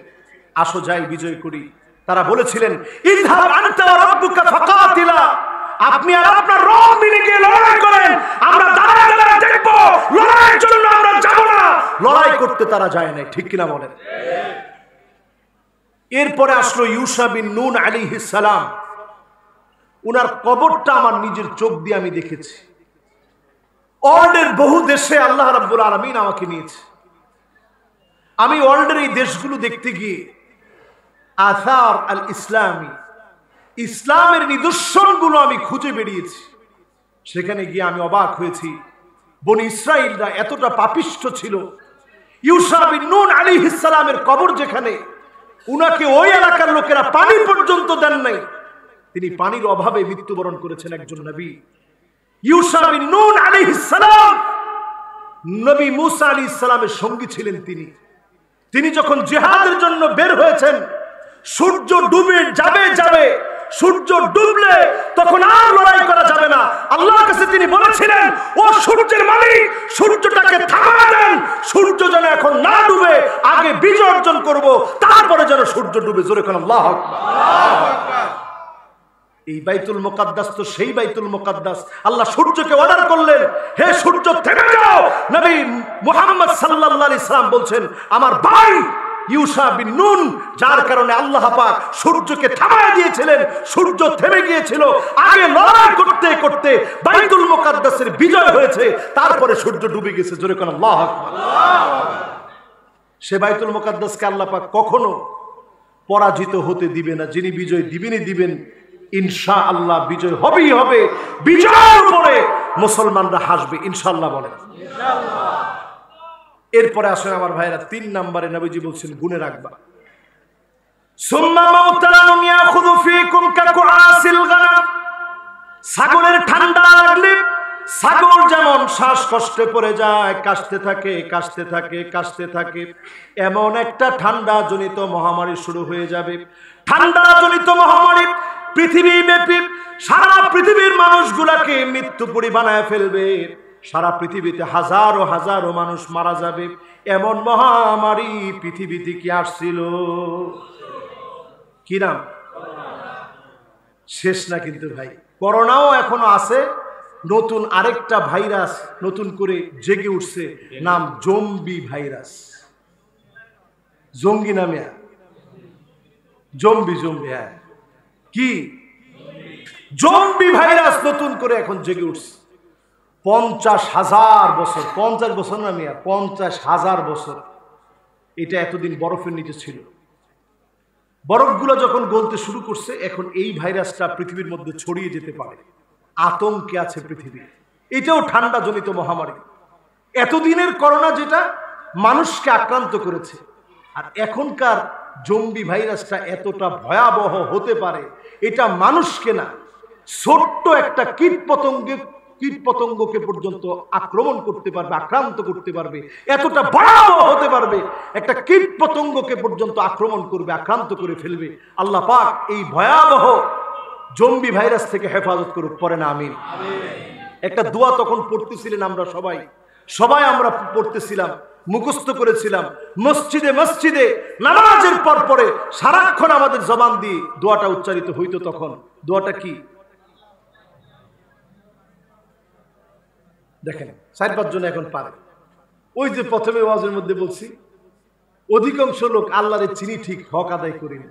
আসো যাই বিজয় করি। তারা বলেছিলেন ইযহাব আনতা ওয়া রাব্বুকা ফাকাতিলা, আপনি আর আপনার রব মিলে গিয়ে লড়াই করেন, আমরা দাঁড়ায় দাঁড়ায় দেখব, লড়াইয়ের জন্য আমরা যাব না। লড়াই করতে তারা যায় না, ঠিক কিনা বলেন? এরপরে আসলো ইউশা বিন নুন আলাইহিস সালাম। উনার কবরটা আমার নিজের চোখ দিয়ে আমি দেখেছি। ওয়ার্ল্ডের বহু দেশে আল্লাহ রাব্বুল আলামিন আমাকে নিয়েছে। আমি ওয়ার্ল্ডের এই দেশগুলো দেখতে গিয়ে আসার আল ইসলামী, ইসলামের নিদর্শনগুলো আমি খুঁজে বেরিয়েছি। সেখানে গিয়ে আমি অবাক হয়েছি, বনি ইসরাঈলরা এতটা পাপিষ্ঠ ছিল। ইউশা বিন নুন আলাইহিস সালামের কবর যেখানে, উনাকে ওই এলাকার লোকেরা পানি পর্যন্ত দেন নাই। তিনি পানির অভাবে মৃত্যুবরণ করেছেন একজন নবী। ইউশা বিন নুন আলাইহিস সালাম নবী মুসা আলাইহিস সালামের সঙ্গী ছিলেন। তিনি যখন জিহাদের জন্য বের হয়েছেন, সূর্য ডুবে যাবে, সূর্য ডুবলে তখন আর লড়াই করা যাবে না। আল্লাহর কাছে তিনি বলেছিলেন, ও সূর্যের মালিক, সূর্যটাকে থামিয়ে দেন, সূর্য যেন এখন না ডুবে, আগে বিজয় অর্জন করব, তারপরে যেন সূর্য ডুবে। জোরে কোন আল্লাহু আকবার। এই বাইতুল মুকাদ্দাস তো সেই বাইতুল মুকাদ্দাস। আল্লাহ সূর্যকে অর্ডার করলেন, হে সূর্য থেমে যাও। নবী মুহাম্মদ সাল্লাল্লাহু আলাইহি সাল্লাম বলছেন, আমার ভাই ইউশা বিন নুন, যার কারণে আল্লাহ পাক সূর্যকে থামায় দিয়েছিলেন, সূর্য থেমে গিয়েছিল। আগে লড়াই করতে করতে বাইতুল মুকাদ্দাসের বিজয় হয়েছে, তারপরে সূর্য ডুবে গেছে। জোরে কোন আল্লাহু আকবার। সে বাইতুল মুকাদ্দাসকে আল্লাহ পাক কখনো পরাজিত হতে দিবে না। যিনি বিজয় দিবেন ইনশাআল্লাহ, বিজয় হবেই হবে। বিজয়ের পরে মুসলমানরা হাসবে ইনশাআল্লাহ বলেন। এরপরে আসেন আমার ভাইরা, 3 নম্বরে নবীজি বলছেন গুনে রাখবা। সুম্মা মাউতারানুন ইয়াখুযু ফীকুম কাকুআসিল গানাম, ছাগলের ঠান্ডা লাগলে ছাগল যেমন শ্বাসকষ্টে পড়ে যায়, কাশতে থাকে কাশতে থাকে কাশতে থাকে, এমন একটা ঠান্ডা জনিত মহামারী শুরু হয়ে যাবে। ঠান্ডা জনিত মহামারী পৃথিবীব্যাপী সারা পৃথিবীর মানুষগুলাকে মৃত্যুপুরী বানায় ফেলবে। সারা পৃথিবীতে হাজারো হাজারো মানুষ মারা যাবে। এমন মহামারী পৃথিবীতে কি আসছিল? কি নাম? শেষ না কিন্তু ভাই, করোনাও এখনো আছে। নতুন আরেকটা ভাইরাস নতুন করে জেগে উঠছে, নাম জম্বি ভাইরাস। জঙ্গি নামে জম্বি জম্বি, হ্যাঁ কি জম্বি ভাইরাস নতুন করে এখন জেগে উঠছে। 50,000 বছর, 50 বছর না মিয়া, 50,000 বছর এটা এতদিন বরফের নিচে ছিল। বরফগুলো যখন গলতে শুরু করছে, এখন এই ভাইরাসটা পৃথিবীর মধ্যে ছড়িয়ে যেতে পারে। আতঙ্কে আছে পৃথিবী। এটাও ঠান্ডা জনিত মহামারী। এতদিনের করোনা যেটা মানুষকে আক্রান্ত করেছে, আর এখনকার জম্বি ভাইরাসটা এতটা ভয়াবহ হতে পারে, এটা মানুষকে না, ছোট্ট একটা কীটপতঙ্গকে পর্যন্ত আক্রমণ করতে পারবে, আক্রান্ত করতে পারবে। এতটা ভয়াবহ হতে পারবে, একটা কীটপতঙ্গকে পর্যন্ত আক্রমণ করবে, আক্রান্ত করে ফেলবে। আল্লাহ পাক এই ভয়াবহ জম্বি ভাইরাস থেকে হেফাজত করুক, পরে না আমিন। একটা দোয়া তখন পড়তেছিলেন আমরা সবাই আমরা পড়তেছিলাম, মুখস্থ করেছিলাম। মসজিদে মসজিদে নামাজের পর পরে সারাক্ষণ আমাদের জবান দিয়ে দোয়াটা উচ্চারিত হইতো। তখন দোয়াটা কি দেখেন, 4-5 জন এখন পারে। ওই যে প্রথমে ওয়াজের মধ্যে বলছি, অধিকাংশ লোক আল্লাহরে চিনি ঠিক, হক আদায় করি না।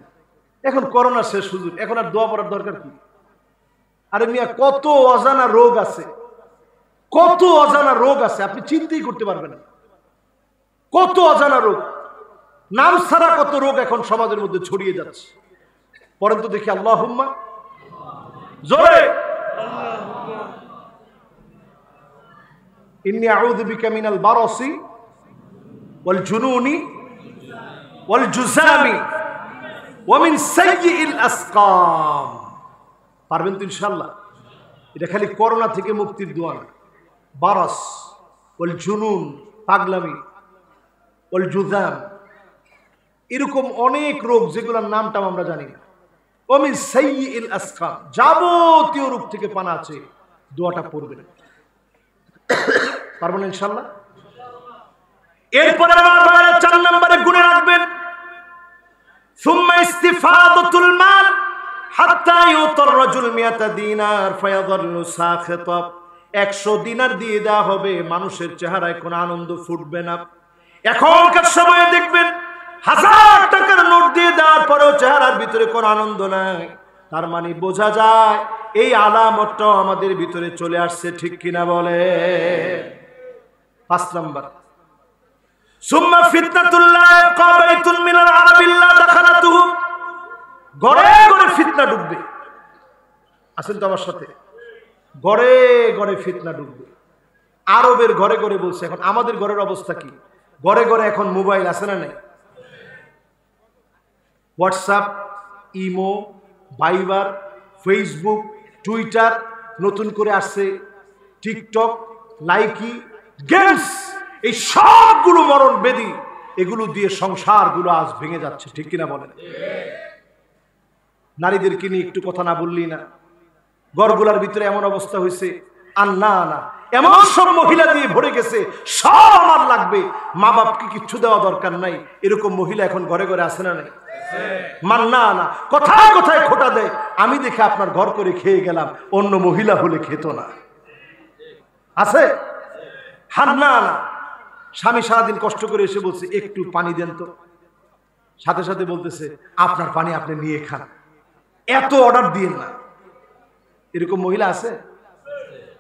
এখন করোনা শেষ হুজুর, এখন আর দোয়া পড়ার দরকার কি? আরে মিয়া, কত অজানা রোগ আছে, কত অজানা রোগ আছে, আপনি চিন্তাই করতে পারবেন না। কত অজানা রোগ, নাম ছাড়া কত রোগ এখন সমাজের মধ্যে ছড়িয়ে যাচ্ছে। পরন্তু দেখি আল্লাহুম্মা জোরে, ইন্নী আউযু বিকা মিনাল বারাসি ওয়াল জুনুনি ওয়াল জুযামি ওয়া মিন সাইয়্যিল আসকাম। পারবেন তো ইনশাআল্লাহ? এটা খালি করোনা থেকে মুক্তির দোয়া না। বারাস ওয়াল জুনুন, পাগলামি, ওয়াল জুযাম, এরকম অনেক রোগ যেগুলোর নামটাও আমরা জানি না। ওয়া মিন সাইয়্যিল আসকাম, যাবতীয় রোগ থেকে পানা আছে। দোয়াটা পড়বেন, পারবেন ইনশাআল্লাহ? এরপরে আমার 4 নম্বরে গুণে রাখবেন, সুম্মা ইস্তিফাদাতুল মাল হাত্তা ইউতার রাজুল 100 দিনার ফায়াযাল্লু সাখিতা। 100 দিনার দিয়ে দেওয়া হবে, মানুষের চেহারায় কোনো আনন্দ ফুটবে না। এখনকার সময়ে দেখবেন 1000 টাকার নোট দিয়ে দেওয়ার পরেও চেহারার ভিতরে কোনো আনন্দ নাই। তার মানে বোঝা যায় এই আলামতটাও আমাদের ভিতরে চলে আসছে, ঠিক কিনা বলে? 5 নম্বর, সুম্মা ফিতনাতুল্লাহ ইয়াবকা বাইতুন মিনাল আরাবিল্লাহ দাখালাতুহু। ঘরে ঘরে ফিতনা ঢুকবে। আসেন তো আমার সাথে, ঘরে ঘরে ফিতনা ঢুকবে। আরবের ঘরে ঘরে বলছে, এখন আমাদের ঘরের অবস্থা কি? ঘরে ঘরে এখন মোবাইল আছে না নাই? হোয়াটসঅ্যাপ, ইমো, ভাইবার, ফেসবুক, টুইটার, নতুন করে আসছে টিকটক, লাইকি, গেমস, এই সবগুলো মরণ বেদি, এগুলো দিয়ে সংসারগুলো আজ ভেঙে যাচ্ছে, ঠিক কিনা বলেন? নারীদেরকে নিয়ে একটু কথা না বললি না। ঘরগুলার ভিতরে এমন অবস্থা হয়েছে, আর না না, এমন সব মহিলা দিয়ে ভরে গেছে, সব আমার লাগবে, মা বাপকে কিচ্ছু দেওয়া দরকার নাই, এরকম মহিলা এখন ঘরে ঘরে আসে না নাই? মান্না না, কথায় কথায় খোটা দেয়। আমি দেখে আপনার ঘর করে খেয়ে গেলাম, অন্য মহিলা হলে খেত না। আছে? হান্না না, স্বামী সারাদিন কষ্ট করে এসে বলছে একটু পানি দেন তো, সাথে সাথে বলতেছে আপনার পানি আপনি নিয়ে খান, এত অর্ডার দিন না। এরকম মহিলা আছে?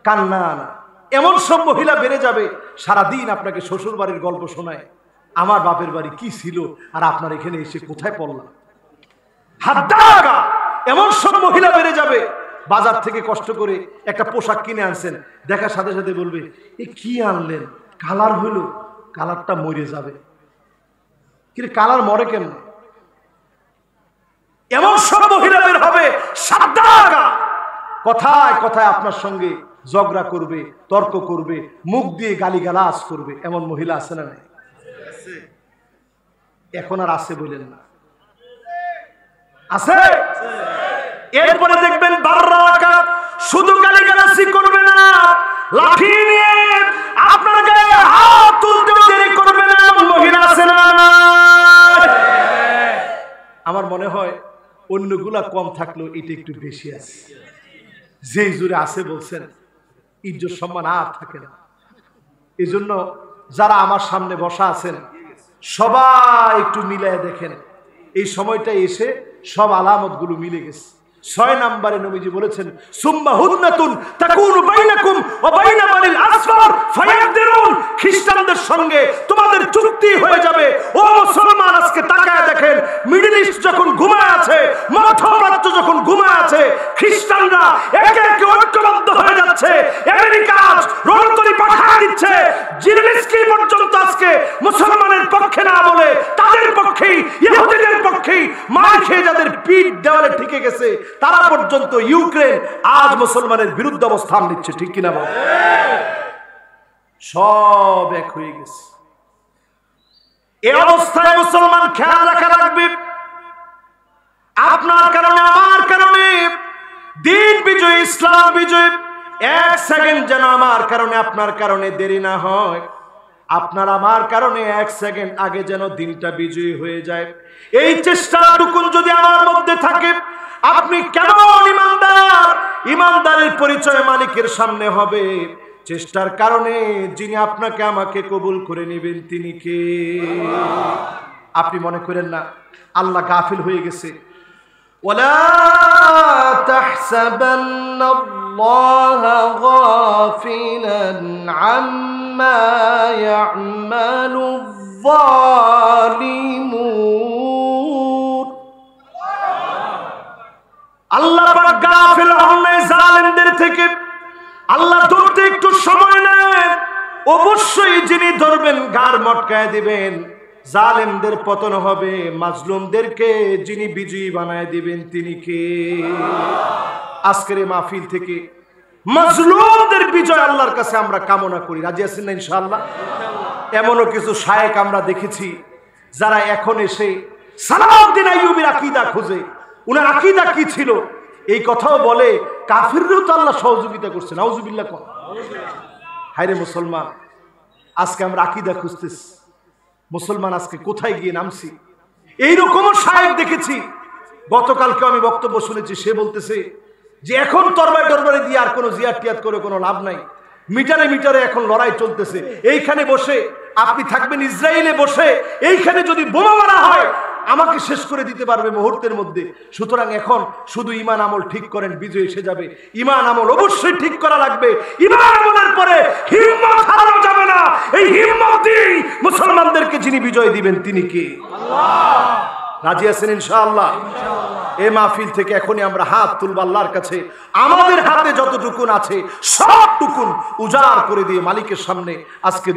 কান্না না, এমন সব মহিলা বেড়ে যাবে, সারাদিন আপনাকে শ্বশুর বাড়ির গল্প শোনায়, আমার বাপের বাড়ি কি ছিল আর আপনার এখানে এসে কোথায় পড়লাম। হাদ্দাকা, এমন সব মহিলা বেড়ে যাবে, বাজার থেকে কষ্ট করে একটা পোশাক কিনে আনছেন, দেখার সাথে সাথে বলবে এ কি আনলেন, কালার হইল, কালারটা মরে যাবে। কিন্তু কালার মরে কেন? এমন সব মহিলা বের হবে, সাদ্দাকা, কথায় কথায় আপনার সঙ্গে ঝগড়া করবে, তর্ক করবে, মুখ দিয়ে গালিগালাজ করবে, এমন মহিলা আছে না নাই? এখন আর আছে বলেন না, আছে? এরপরে দেখবেন বাররাকা শুধু গালিগালাজি করবে না, লাঠি নিয়ে আপনার গায়ে হাত তুলতে দেরি করবে না, মহিলা আছে না? আমার মনে হয় অন্যগুলা কম থাকলেও এটা একটু বেশি আছে। যেই জোরে আছে বলছেন ইজ্জত সম্মান আর থাকে না। এই জন্য যারা আমার সামনে বসা আছেন সবাই একটু মিলিয়ে দেখেন, এই সময়টা এসে সব আলামত গুলো মিলে গেছে। 6 নম্বরে নবীজি বলেছেন সুম্মা হুদনাতুন তাকুনু বাইনাকুম ওয়া বাইনা বানিল আসফার ফায়াকদিরুন, খ্রিস্টানদের সঙ্গে তোমাদের চুক্তি হয়ে যাবে। ও মুসলমান, আজকে তাকায় দেখেন, মিডল ইস্ট যখন ঘুমায় আছে, মধ্যপ্রাচ্য যখন ঘুমায় আছে, খ্রিস্টানরা একে একে ঐক্যবদ্ধ হয়ে যাচ্ছে। আমেরিকা রণতরী পাঠিয়ে দিচ্ছে, জিলমিস্কি পর্যন্ত আজকে মুসলমানের পক্ষে না বলে তাদের পক্ষেই, ইহুদিদের পক্ষেই মার খেয়ে যাদের পিঠ দেওয়ালে ঠেকে গেছে, তারা পর্যন্ত ইউক্রেন আজ মুসলমানের বিরুদ্ধে অবস্থান নিচ্ছে। ঠিক কিনা বল? সব এক হয়ে গেছে। এই অবস্থায় মুসলমান খেয়াল রাখা লাগবে, আপনার কারণে আমার কারণে দিন বিজয়, ইসলাম বিজয়, 1 সেকেন্ড যেন আমার কারণে আপনার কারণে দেরি না হয়। আপনার আমার কারণে 1 সেকেন্ড আগে যেন দিনটা বিজয়ী হয়ে যায়। এই চেষ্টাটুকুন যদি আমার মধ্যে থাকে, আপনি কেমন ইমানদার, ইমানদারের পরিচয় মালিকের সামনে হবে। চেষ্টার কারণে যিনি আপনাকে আমাকে কবুল করে নেবেন তিনি কে? আপনি মনে করেন না আল্লাহ গাফিল হয়ে গেছে। ওয়ালা তাহসাবান্নাল্লাহা গাফিলান আম্মা ইয়া'মালুয যালিমুন। আল্লাহ পাক গাফিল হন না জালেমদের থেকে। আল্লাহ ধরতে একটু সময় নেন, অবশ্যই যিনি ধরবেন গার মটকায় দিবেন। জালেমদের পতন হবে, মাজলুমদেরকে যিনি বিজয়ী বানায় দিবেন তিনি কে? আজকের এই মাহফিল থেকে মাজলুমদের বিজয় আল্লাহর কাছে আমরা কামনা করি। রাজি আছেন না ইনশাআল্লাহ? এমনও কিছু শায়েখ আমরা দেখেছি যারা এখন এসে সালাউদ্দিন আইয়ুবীর আকীদা খুঁজে, উনার আকীদা কি ছিল এই কথাও বলে। কাফিররাও তো আল্লাহ সহযোগিতা করছে, নাউজুবিল্লাহ। হায়রে মুসলমান, আজকে আমরা আকীদা খুঁজতেছি, মুসলমান আজকে কোথায় গিয়ে নামছি। এইরকমও শায়েখ দেখেছি, গতকালকে আমি বক্তব্য শুনেছি, সে বলতেছে যে এখন তরবারি টরবারি দিয়ে আর কোনো জিয়াদ টিয়াদ করে কোনো লাভ নাই, মিটারে মিটারে এখন লড়াই চলতেছে। এইখানে বসে আপনি থাকবেন ইসরায়েলে বসে, এইখানে যদি বোমা মারা হয় আমাকে শেষ করে দিতে পারবে মুহূর্তের মধ্যে। সুতরাং এখন শুধু ঈমান আমল ঠিক করেন, বিজয় এসে যাবে। ঈমান আমল অবশ্যই ঠিক করা লাগবে। ঈমান আমলের পরে হিম্মত হারানো যাবে না। এই হিম্মত দিয়েই মুসলমানদেরকে যিনি বিজয় দিবেন তিনি কে? আল্লাহ। রাজি আছেন ইনশাআল্লাহ? এই মাহফিল থেকে এখনই আমরা হাত তুলব আল্লাহর কাছে, আমাদের হাতে যতটুকুন আছে সবটুকুন উজাড় করে দিয়ে মালিকের সামনে আজকে